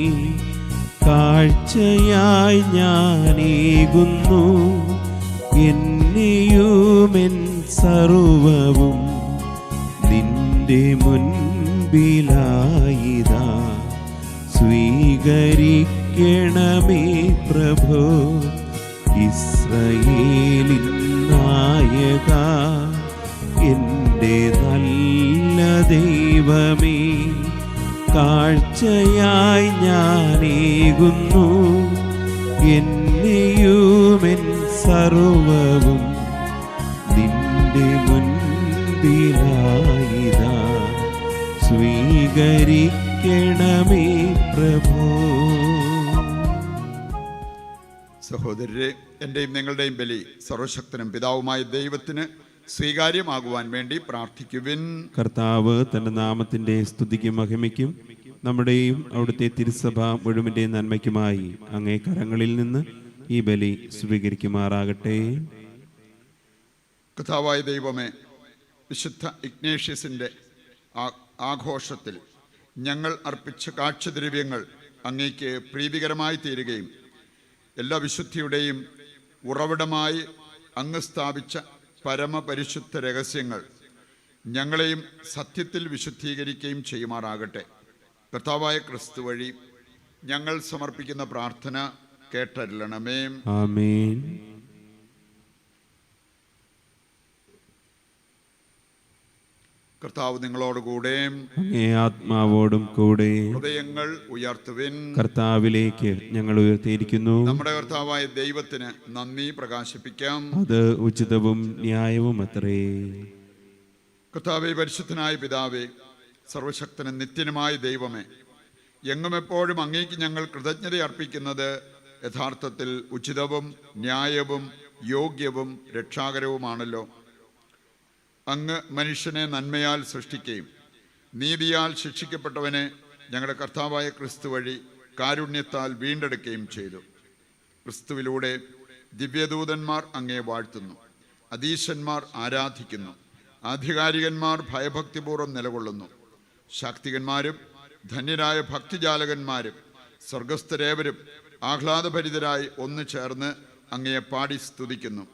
കാഴ്ചയായി ഞാനേകുന്നു എന്നെയുമെൻ സർവവും നിന്റെ മുൻപിലായിതാ. സ്വീകരിക്കണമേ പ്രഭോ, ഇസ്രായേലിൻ നായക, എൻ്റെ നല്ല ദൈവമേ, കാഴ്ചയായി ഞാനേകുന്നു എന്നെയുമെൻ സർവവും നിന്റെ മുൻപിലായിതാ. സ്വീകരിക്കണമേ പ്രഭോ.
സഹോദരരെ, എൻ്റെയും നിങ്ങളുടെയും ബലി സർവശക്തനും പിതാവുമായ ദൈവത്തിന് സ്വീകാര്യമാകുവാൻ വേണ്ടി പ്രാർത്ഥിക്കുവിൻ.
കർത്താവ് തന്റെ നാമത്തിന്റെ സ്തുതിക്കും മഹിമയ്ക്കും നമ്മുടെയും അവിടുത്തെ തിരുസഭ മുഴുവന്റെയും നന്മയ്ക്കുമായി അങ്ങേ കരങ്ങളിൽ നിന്ന് ഈ ബലി സ്വീകരിക്കുമാറാകട്ടെ.
കർത്താവായ ദൈവമേ, വിശുദ്ധ ഇഗ്നേഷ്യസിൻ്റെ ആഘോഷത്തിൽ ഞങ്ങൾ അർപ്പിച്ച കാഴ്ചദ്രവ്യങ്ങൾ അങ്ങേക്ക് പ്രീതികരമായി തീരുകയും എല്ലാ വിശുദ്ധിയുടെയും ഉറവിടമായി അങ്ങ് സ്ഥാപിച്ച പരമപരിശുദ്ധ രഹസ്യങ്ങൾ ഞങ്ങളെയും സത്യത്തിൽ വിശുദ്ധീകരിക്കുകയും ചെയ്യുമാറാകട്ടെ. കർത്താവായ ക്രിസ്തു വഴി ഞങ്ങൾ സമർപ്പിക്കുന്ന പ്രാർത്ഥന കേട്ടരുളണമേ.
ആമേൻ.
കർത്താവ് നിങ്ങളോടുകൂടെ
അങ്ങേ ആത്മാവോടും കൂടെ.
ഹൃദയങ്ങൾ ഉയർത്തുവിൻ.
കർത്താവിലേക്ക് ഞങ്ങൾ ഉയർത്തിയിരിക്കുന്നു.
നമ്മുടെ കർത്താവായ ദൈവത്തിന് നന്ദി പ്രകാശിപ്പിക്കാം.
അത് ഉചിതവും ന്യായവും അത്രേ.
കർത്താവേ, പരിശുദ്ധനായ പിതാവേ, സർവശക്തനും നിത്യനുമായ ദൈവമേ, എങ്ങും എപ്പോഴും അങ്ങേക്ക് ഞങ്ങൾ കൃതജ്ഞത അർപ്പിക്കുന്നത് യഥാർത്ഥത്തിൽ ഉചിതവും ന്യായവും യോഗ്യവും രക്ഷാകരവുമാണല്ലോ. അങ്ങ് മനുഷ്യനെ നന്മയാൽ സൃഷ്ടിക്കുകയും നീതിയാൽ ശിക്ഷിക്കപ്പെട്ടവനെ ഞങ്ങളുടെ കർത്താവായ ക്രിസ്തു വഴി കാരുണ്യത്താൽ വീണ്ടെടുക്കുകയും ചെയ്തു. ക്രിസ്തുവിലൂടെ ദിവ്യദൂതന്മാർ അങ്ങേ വാഴ്ത്തുന്നു, അധീശന്മാർ ആരാധിക്കുന്നു, ആധികാരികന്മാർ ഭയഭക്തിപൂർവ്വം നിലകൊള്ളുന്നു. ശാക്തികന്മാരും ധന്യരായ ഭക്തിജാലകന്മാരും സ്വർഗസ്ഥരേവരും ആഹ്ലാദഭരിതരായി ഒന്നു ചേർന്ന് അങ്ങയെ പാടി സ്തുതിക്കുന്നു.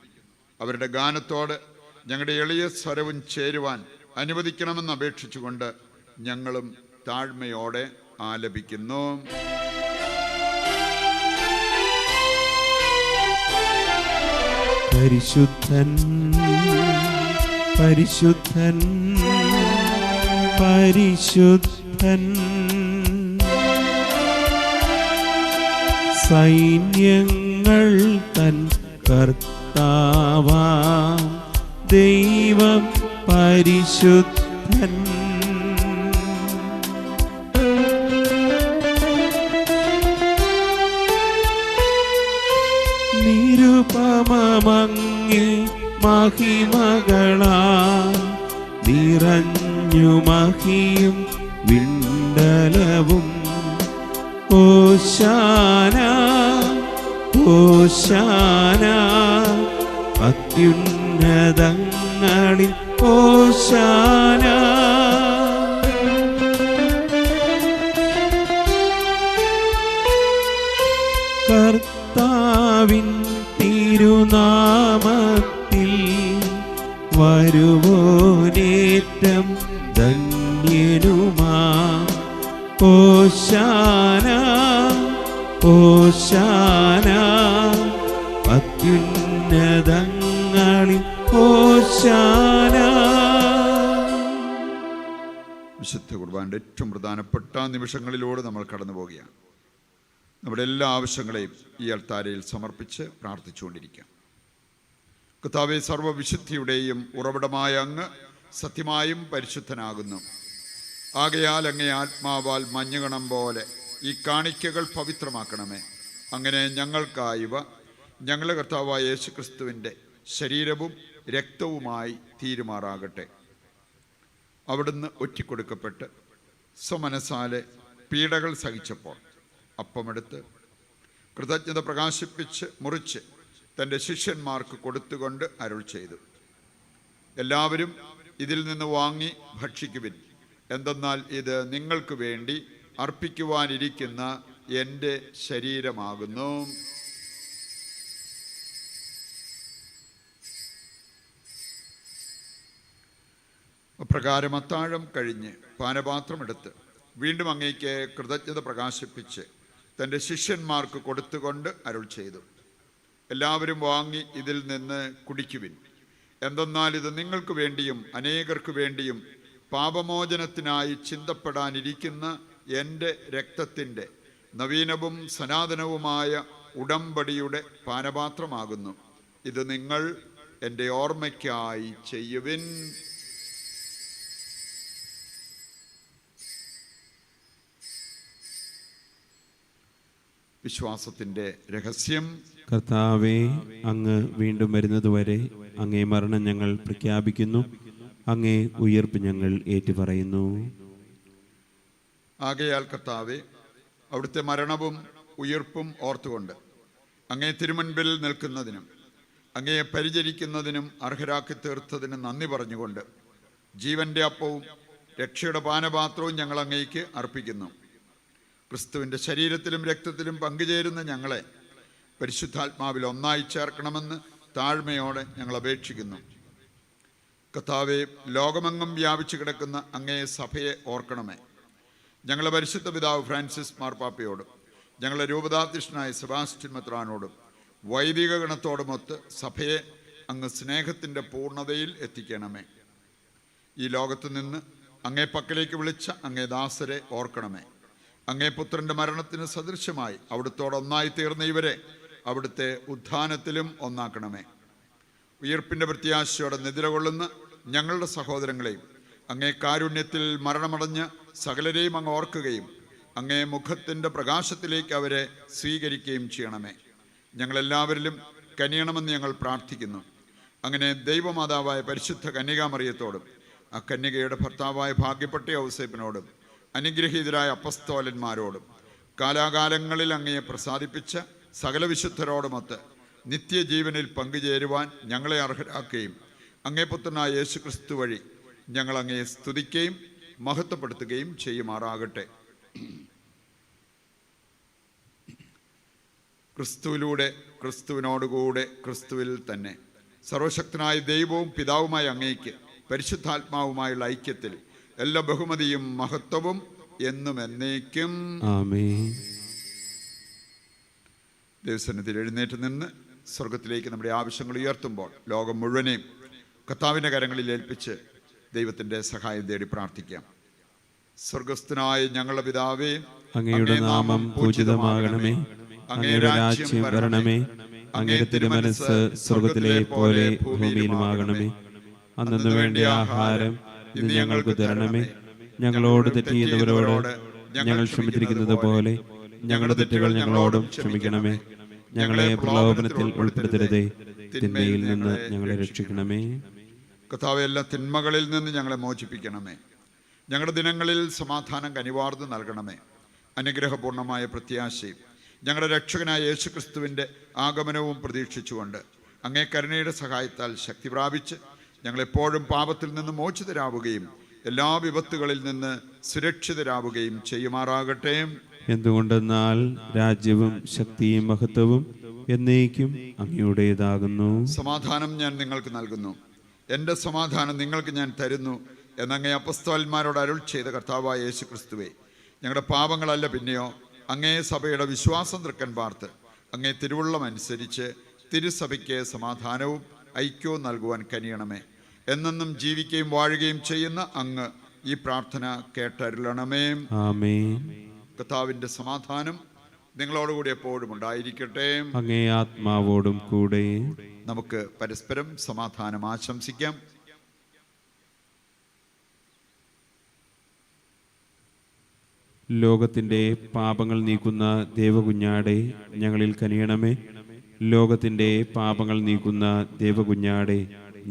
അവരുടെ ഗാനത്തോട് ഞങ്ങളുടെ എളിയ സ്വരവും ചേരുവാൻ അനുവദിക്കണമെന്ന് അപേക്ഷിച്ചുകൊണ്ട് ഞങ്ങളും താഴ്മയോടെ ആലപിക്കുന്നു.
പരിശുദ്ധൻ പരിശുദ്ധൻ പരിശുദ്ധൻ, സൈന്യങ്ങൾ തൻ കർത്താവാം ദൈവം പരിശുദ്ധൻ. നിരുപമമങ്ങി മഹിമകളാൽ നിറഞ്ഞു മഹിയും വിണ്ടലവും. ഓശാന ഓശാന അത്യുന്നതങ്ങളിൽ ഓശാന. കർത്താവിൻ തിരുനാമത്തിൽ വരുവോനേറ്റം ധന്യനുമാ. ഓശാന ഓശാന അത്യുന്നതങ്ങളിൽ ഓശാന.
വിശുദ്ധ കുർബാനയുടെ ഏറ്റവും പ്രധാനപ്പെട്ട നിമിഷങ്ങളിലൂടെ നമ്മൾ കടന്നു പോവുകയാണ്. നമ്മുടെ എല്ലാ ആവശ്യങ്ങളെയും ഈ അൾത്താരയിൽ സമർപ്പിച്ച് പ്രാർത്ഥിച്ചുകൊണ്ടിരിക്കാം. കർത്താവേ, സർവ്വവിശുദ്ധിയുടെയും ഉറവിടമായ അങ്ങ് സത്യമായും പരിശുദ്ധനാകുന്നു. ആകയാൽ അങ്ങേ ആത്മാവാൽ മഞ്ഞുകണം പോലെ ഈ കാണിക്കകൾ പവിത്രമാക്കണമേ. അങ്ങനെ ഞങ്ങൾക്കായവ ഞങ്ങളുടെ കർത്താവായ യേശുക്രിസ്തുവിൻ്റെ ശരീരവും രക്തവുമായി തീരുമാറാകട്ടെ. അവിടുന്ന് ഒറ്റിക്കൊടുക്കപ്പെട്ട് സ്വമനസാലെ പീഡകൾ സഹിച്ചപ്പോൾ അപ്പമെടുത്ത് കൃതജ്ഞത പ്രകാശിപ്പിച്ച് മുറിച്ച് തൻ്റെ ശിഷ്യന്മാർക്ക് കൊടുത്തുകൊണ്ട് അരുൾ ചെയ്തു, എല്ലാവരും ഇതിൽ നിന്ന് വാങ്ങി ഭക്ഷിക്കുവിൻ. എന്തെന്നാൽ ഇത് നിങ്ങൾക്ക് വേണ്ടി അർപ്പിക്കുവാനിരിക്കുന്ന എൻ്റെ ശരീരമാകുന്നു. അപ്രകാരം അത്താഴം കഴിഞ്ഞ് പാനപാത്രമെടുത്ത് വീണ്ടും അങ്ങേക്ക് കൃതജ്ഞത പ്രകാശിപ്പിച്ച് തൻ്റെ ശിഷ്യന്മാർക്ക് കൊടുത്തുകൊണ്ട് അരുൾ ചെയ്തു, എല്ലാവരും വാങ്ങി ഇതിൽ നിന്ന് കുടിക്കുവിൻ. എന്തെന്നാൽ ഇത് നിങ്ങൾക്ക് വേണ്ടിയും അനേകർക്ക് വേണ്ടിയും പാപമോചനത്തിനായി ചിന്തപ്പെടാനിരിക്കുന്ന എൻ്റെ രക്തത്തിൻ്റെ നവീനവും സനാതനവുമായ ഉടമ്പടിയുടെ പാനപാത്രമാകുന്നു. ഇത് നിങ്ങൾ എൻ്റെ ഓർമ്മയ്ക്കായി ചെയ്യുവിൻ. വിശ്വാസത്തിൻ്റെ രഹസ്യം.
കർത്താവേ, അങ്ങ് വീണ്ടും വരുന്നതുവരെ അങ്ങേ മരണം ഞങ്ങൾ പ്രഖ്യാപിക്കുന്നു, അങ്ങേ ഉയർപ്പ് ഞങ്ങൾ ഏറ്റുപറയുന്നു.
ആകയാൽ കർത്താവേ, അവിടുത്തെ മരണവും ഉയർപ്പും ഓർത്തുകൊണ്ട് അങ്ങേ തിരുമുൻപിൽ നിൽക്കുന്നതിനും അങ്ങയെ പരിചരിക്കുന്നതിനും അർഹരാക്കി തീർത്തതിന് നന്ദി പറഞ്ഞുകൊണ്ട് ജീവന്റെ അപ്പവും രക്ഷയുടെ പാനപാത്രവും ഞങ്ങൾ അങ്ങേക്ക് അർപ്പിക്കുന്നു. ക്രിസ്തുവിൻ്റെ ശരീരത്തിലും രക്തത്തിലും പങ്കുചേരുന്ന ഞങ്ങളെ പരിശുദ്ധാത്മാവിൽ ഒന്നായി ചേർക്കണമെന്ന് താഴ്മയോടെ ഞങ്ങൾ അപേക്ഷിക്കുന്നു. കർത്താവേ, ലോകമെങ്ങും വ്യാപിച്ചു കിടക്കുന്ന അങ്ങേ സഭയെ ഓർക്കണമേ. ഞങ്ങളുടെ പരിശുദ്ധ പിതാവ് ഫ്രാൻസിസ് മാർപ്പാപ്പയോടും ഞങ്ങളുടെ രൂപതാധ്യക്ഷനായ സെബാസ്റ്റ്യൻ മെത്രാനോടും വൈദിക ഗണത്തോടുമൊത്ത് സഭയെ അങ്ങ് സ്നേഹത്തിൻ്റെ പൂർണ്ണതയിൽ എത്തിക്കണമേ. ഈ ലോകത്തു നിന്ന് അങ്ങേ പക്കലേക്ക് വിളിച്ച അങ്ങേ ദാസരെ ഓർക്കണമേ. അങ്ങേ പുത്രൻ്റെ മരണത്തിന് സദൃശ്യമായി അവിടുത്തോടൊന്നായി തീർന്ന ഇവരെ അവിടുത്തെ ഉത്ഥാനത്തിലും ഒന്നാക്കണമേ. ഉയർപ്പിൻ്റെ പ്രത്യാശയോടെ നിദ്രകൊള്ളുന്ന ഞങ്ങളുടെ സഹോദരങ്ങളെയും അങ്ങേ കാരുണ്യത്തിൽ മരണമടഞ്ഞ സകലരെയും അങ്ങ് ഓർക്കുകയും അങ്ങേ മുഖത്തിൻ്റെ പ്രകാശത്തിലേക്ക് അവരെ സ്വീകരിക്കുകയും ചെയ്യണമേ. ഞങ്ങളെല്ലാവരിലും കനിയണമെന്ന് ഞങ്ങൾ പ്രാർത്ഥിക്കുന്നു. അങ്ങനെ ദൈവമാതാവായ പരിശുദ്ധ കന്യകാമറിയത്തോടും ആ കന്യകയുടെ ഭർത്താവായ ഭാഗ്യപ്പെട്ട ഔസേപ്പിനോടും അനുഗ്രഹീതരായ അപ്പസ്തോലന്മാരോടും കാലാകാലങ്ങളിൽ അങ്ങയെ പ്രസാദിപ്പിച്ച സകല വിശുദ്ധരോടുമൊത്ത് നിത്യജീവനിൽ പങ്കുചേരുവാൻ ഞങ്ങളെ അർഹരാക്കുകയും അങ്ങേ പുത്രനായ യേശുക്രിസ്തു വഴി ഞങ്ങൾ അങ്ങയെ സ്തുതിക്കുകയും മഹത്വപ്പെടുത്തുകയും ചെയ്യുമാറാകട്ടെ. ക്രിസ്തുവിലൂടെ, ക്രിസ്തുവിനോടുകൂടെ, ക്രിസ്തുവിൽ തന്നെ സർവശക്തനായ ദൈവവും പിതാവുമായ അങ്ങേക്ക് പരിശുദ്ധാത്മാവുമായുള്ള ഐക്യത്തിൽ എല്ലാ ബഹുമതിയും മഹത്വവും എന്നും എന്നേക്കും
ആമേൻ.
ദൈവസന്നിധിയിൽ എഴുന്നേറ്റ് നിന്ന് സ്വർഗത്തിലേക്ക് നമ്മുടെ ആവശ്യങ്ങൾ ഉയർത്തുമ്പോൾ ലോകം മുഴുവനെയും കർത്താവിൻ്റെ കരങ്ങളിൽ ഏൽപ്പിച്ച് ദൈവത്തിൻ്റെ സഹായം തേടി പ്രാർത്ഥിക്കാം. സ്വർഗസ്ഥനായ ഞങ്ങളുടെ പിതാവേ,
അങ്ങയുടെ നാമം പൂജിതമാകണമേ, അങ്ങയുടെ രാജ്യം വരണമേ, അങ്ങയുടെ തിരുമനസ്സ് സ്വർഗത്തിലെ പോലെ ഭൂമിയിലുമാകണമേ. അന്നു വേണ്ട ആഹാരം ഇന്ന് ഞങ്ങൾക്ക് തരണമേ. ഞങ്ങളോട് തെറ്റ് ചെയ്യുന്നവരോട് ഞങ്ങൾ ക്ഷമിച്ചിരിക്കുന്നത് പോലെ ഞങ്ങളുടെ തെറ്റുകൾ ഞങ്ങളോടും ക്ഷമിക്കണമേ. ഞങ്ങളെ പ്രലോഭനത്തിൽ ഉൾപ്പെടുത്തരുതേ, തിന്മയിൽ നിന്ന് ഞങ്ങളെ രക്ഷിക്കണമേ.
കർത്താവേ, എല്ലാ തിന്മകളിൽ നിന്ന് ഞങ്ങളെ മോചിപ്പിക്കണമേ. ഞങ്ങളുടെ ദിനങ്ങളിൽ സമാധാനം കനിവാർന്ന് നൽകണമേ. അനുഗ്രഹപൂർണമായ പ്രത്യാശയും ഞങ്ങളുടെ രക്ഷകനായ യേശുക്രിസ്തുവിൻ്റെ ആഗമനവും പ്രതീക്ഷിച്ചുകൊണ്ട് അങ്ങേ കരുണയുടെ സഹായത്താൽ ശക്തി പ്രാപിച്ച് ഞങ്ങളെപ്പോഴും പാപത്തിൽ നിന്ന് മോചിതരാവുകയും എല്ലാ വിപത്തുകളിൽ നിന്ന് സുരക്ഷിതരാവുകയും ചെയ്യുമാറാകട്ടെ.
എന്തുകൊണ്ടെന്നാൽ രാജ്യവും ശക്തിയും മഹത്വവും എന്നേക്കും അങ്ങയുടേതാകുന്നു.
സമാധാനം ഞാൻ നിങ്ങൾക്ക് നൽകുന്നു, എൻ്റെ സമാധാനം നിങ്ങൾക്ക് ഞാൻ തരുന്നു എന്നങ്ങേ അപ്പസ്തോലന്മാരോട് അരുൾ ചെയ്ത കർത്താവായ യേശു ക്രിസ്തുവേ, ഞങ്ങളുടെ പാപങ്ങളല്ല പിന്നെയോ അങ്ങേ സഭയുടെ വിശ്വാസം തൃക്കൻ പാർത്ത് അങ്ങേ തിരുവുള്ളം അനുസരിച്ച് തിരുസഭയ്ക്ക് സമാധാനവും ഐക്യവും നൽകുവാൻ കനിയണമേ. എന്നെന്നും ജീവിക്കുകയും വാഴുകയും ചെയ്യുന്ന അങ്ങ് ഈ പ്രാർത്ഥന കേട്ടരുളണമേ.
ആമേൻ.
കർത്താവിൻ്റെ സമാധാനം നിങ്ങളോടുകൂടി എപ്പോഴും ഉണ്ടായിരിക്കട്ടെ.
അങ്ങേ ആത്മാവോടും കൂടെ.
നമുക്ക് പരസ്പരം സമാധാനം ആശംസിക്കാം.
ലോകത്തിൻ്റെ പാപങ്ങൾ നീക്കുന്ന ദേവകുഞ്ഞാടെ ഞങ്ങളിൽ കനിയണമേ. ലോകത്തിൻ്റെ പാപങ്ങൾ നീക്കുന്ന ദേവകുഞ്ഞാടെ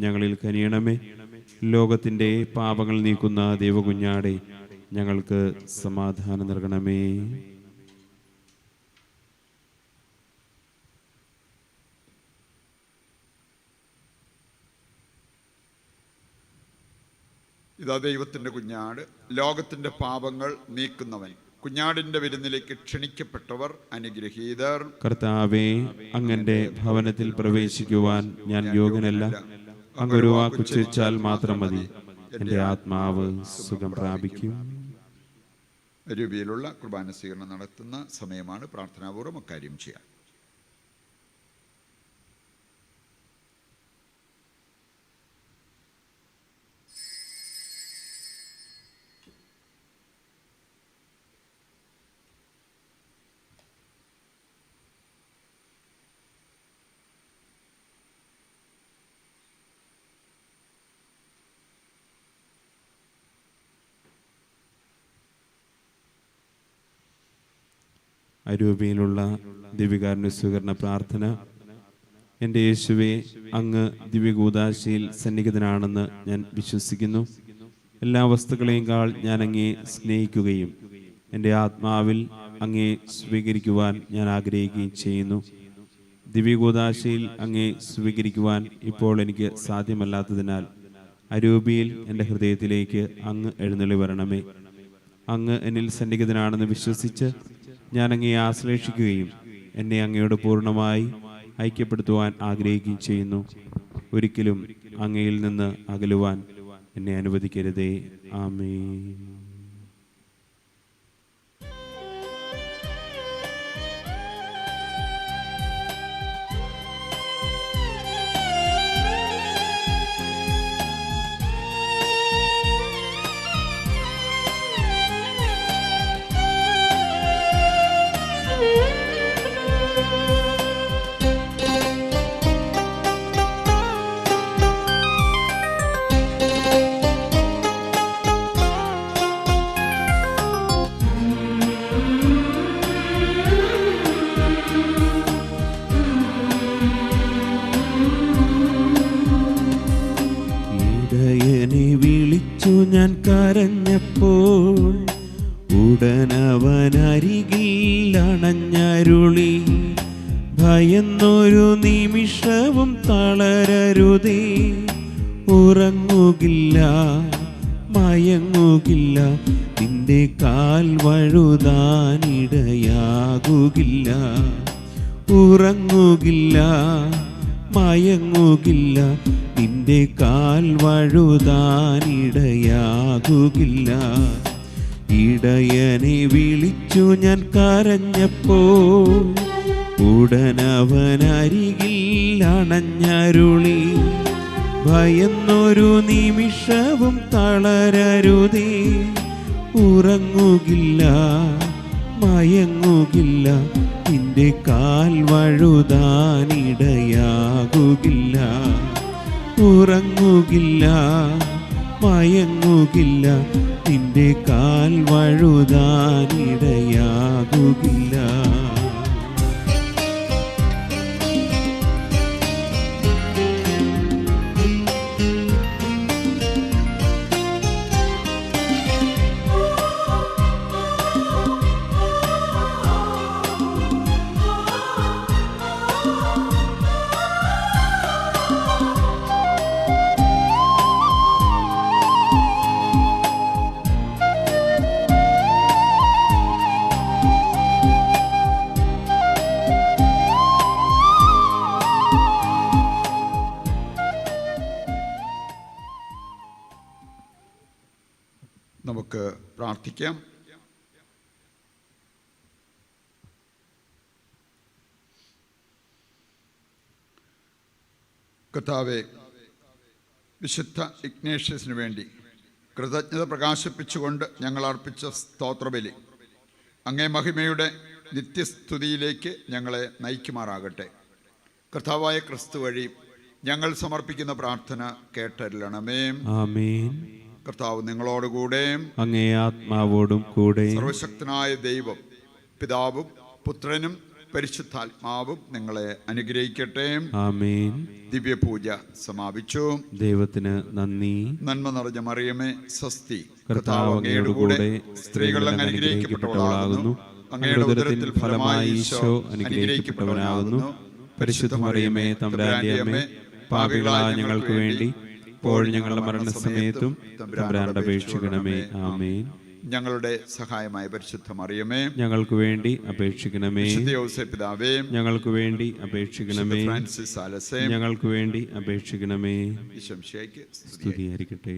ഞങ്ങളിൽ കനിയണമേ. ലോകത്തിൻ്റെ പാപങ്ങൾ നീക്കുന്ന ദേവകുഞ്ഞാടെ ഞങ്ങൾക്ക് സമാധാനം നൽകണമേ.
ഇതാ ദൈവത്തിൻ്റെ കുഞ്ഞാട്, ലോകത്തിൻ്റെ പാപങ്ങൾ നീക്കുന്നവൻ. കുഞ്ഞാടിൻ്റെ വിരുന്നിലേക്ക് ക്ഷണിക്കപ്പെട്ടവർ അനുഗ്രഹീതർ.
കർത്താവേ, അങ്ങന്റെ ഭവനത്തിൽ പ്രവേശിക്കുവാൻ ഞാൻ യോഗ്യനല്ല. അങ്ങൊരു വാക്കുച്ചരിച്ചാൽ മാത്രം മതി, എൻ്റെ ആത്മാവ് സുഖം പ്രാപിക്കും.
രൂപയിലുള്ള കുർബാന സ്വീകരണം നടത്തുന്ന സമയമാണ്. പ്രാർത്ഥനാപൂർവ്വം അക്കാര്യം ചെയ്യാം.
അരൂപയിലുള്ള ദിവ്യകാരുണ്യ സ്വീകരണ പ്രാർത്ഥന. എൻ്റെ യേശുവേ, അങ്ങ് ദിവ്യകൂദാശയിൽ സന്നിഹിതനാണെന്ന് ഞാൻ വിശ്വസിക്കുന്നു. എല്ലാ വസ്തുക്കളെയും ഞാൻ അങ്ങേ സ്നേഹിക്കുകയും എൻ്റെ ആത്മാവിൽ അങ്ങേ സ്വീകരിക്കുവാൻ ഞാൻ ആഗ്രഹിക്കുകയും ചെയ്യുന്നു. ദിവ്യകൂദാശയിൽ അങ്ങേ സ്വീകരിക്കുവാൻ ഇപ്പോൾ എനിക്ക് സാധ്യമല്ലാത്തതിനാൽ അരൂപിയിൽ എൻ്റെ ഹൃദയത്തിലേക്ക് അങ്ങ് എഴുന്നള്ളി വരണമേ. അങ്ങ് എന്നിൽ സന്നിഹിതനാണെന്ന് വിശ്വസിച്ച് ഞാൻ അങ്ങയെ ആശ്ലേഷിക്കുകയും എന്നെ അങ്ങയോട് പൂർണ്ണമായി ഐക്യപ്പെടുത്തുവാൻ ആഗ്രഹിക്കുകയും ചെയ്യുന്നു. ഒരിക്കലും അങ്ങയിൽ നിന്ന് അകലുവാൻ എന്നെ അനുവദിക്കരുതേ. ആമേൻ. ഞാൻ കരഞ്ഞപ്പോൾ ഉടനവനരികിൽ അണഞ്ഞരുളി, ഭയന്നൊരു നിമിഷവും തളരരുതേ, ഉറങ്ങുകില്ല മയങ്ങുകില്ല, നിന്റെ കാൽ വഴുതാനിടയാകുകില്ല. ഉറങ്ങുകില്ല, മയങ്ങുകില്ല, നിന്റെ കാൽ വഴുതാനിടയാകുകില്ല. ഇടയനെ വിളിച്ചു ഞാൻ കരഞ്ഞപ്പോൾ ഉടനവനരികിൽ അണഞ്ഞരുളി. ഭയന്നൊരു നിമിഷവും തളരരുതേ, ഉറങ്ങുകില്ല, മയങ്ങുകില്ല, നിന്റെ കാൽ വഴുതാനിടയാകുകില്ല. ഉറങ്ങുകില്ല, മയങ്ങുകില്ല, നിന്റെ കാൽ വഴുതാനിടയാകുകില്ല.
നമുക്ക് പ്രാർത്ഥിക്കാം. കർത്താവേ, വിശുദ്ധ ഇഗ്നേഷ്യസിന് വേണ്ടി കൃതജ്ഞത പ്രകാശിപ്പിച്ചുകൊണ്ട് ഞങ്ങൾ അർപ്പിച്ച സ്തോത്രബലി അങ്ങേ മഹിമയുടെ നിത്യസ്തുതിയിലേക്ക് ഞങ്ങളെ നയിക്കുമാറാകട്ടെ. കർത്താവായ ക്രിസ്തു വഴി ഞങ്ങൾ സമർപ്പിക്കുന്ന പ്രാർത്ഥന കേട്ടരുളണമേ.
ആമേൻ.
കർത്താവ് നിങ്ങളോടുകൂടെ
അങ്ങേ ആത്മാവോടും കൂടെ.
സർവശക്തനായ ദൈവം പിതാവും പുത്രനും പരിശുദ്ധാത്മാവും നിങ്ങളെ അനുഗ്രഹിക്കട്ടെ.
ആമേൻ.
ദിവ്യപൂജ സമാപിച്ചു.
ദൈവത്തിന് നന്ദി.
നന്മ നിറഞ്ഞ മറിയമേ സ്വസ്തി,
കർത്താവ് അങ്ങയുടെ കൂടെ സ്ത്രീകൾ അങ്ങ് അനുഗ്രഹിക്കപ്പെട്ടവളാകുന്നു. അങ്ങയുടെ ഉദരത്തിൽ ഫലമായി ഈശോ അനുഗ്രഹിക്കപ്പെട്ടവനാകുന്നു. പരിശുദ്ധ മറിയമേ തമ്പുരാന്റെ അമ്മേ, പാപികളായ ഞങ്ങൾക്ക് വേണ്ടി ഇപ്പോൾ ഞങ്ങളുടെ മരണസമയത്തും തമ്പുരാനോട് അപേക്ഷിക്കണമേ. ആമേൻ.
ഞങ്ങളുടെ സഹായമായ പരിശുദ്ധ മറിയമേ,
ഞങ്ങൾക്ക് വേണ്ടി അപേക്ഷിക്കണമേ.
പിതാവേ,
ഞങ്ങൾക്ക് വേണ്ടി അപേക്ഷിക്കണമേ.
ഫ്രാൻസിസ് സാലസേ,
ഞങ്ങൾക്ക് വേണ്ടി അപേക്ഷിക്കണമേ.
ഈശോമിശിഹായ്ക്ക്
സ്തുതിയായിരിക്കട്ടെ.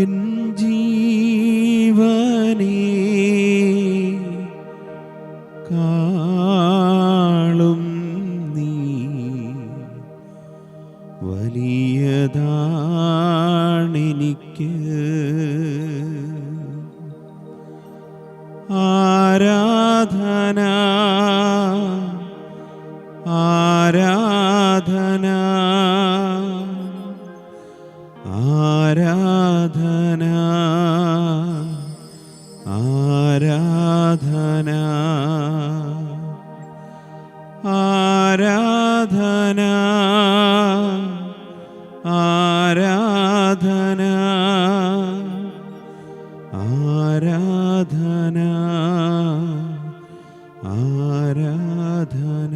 എൻ ജീവനേ കാളും നീ വലിയതാണെനിക്ക്. ആരാധന ആരാധന ആരാധന ആരാധന ആരാധന ആരാധന ആരാധന ആരാധന.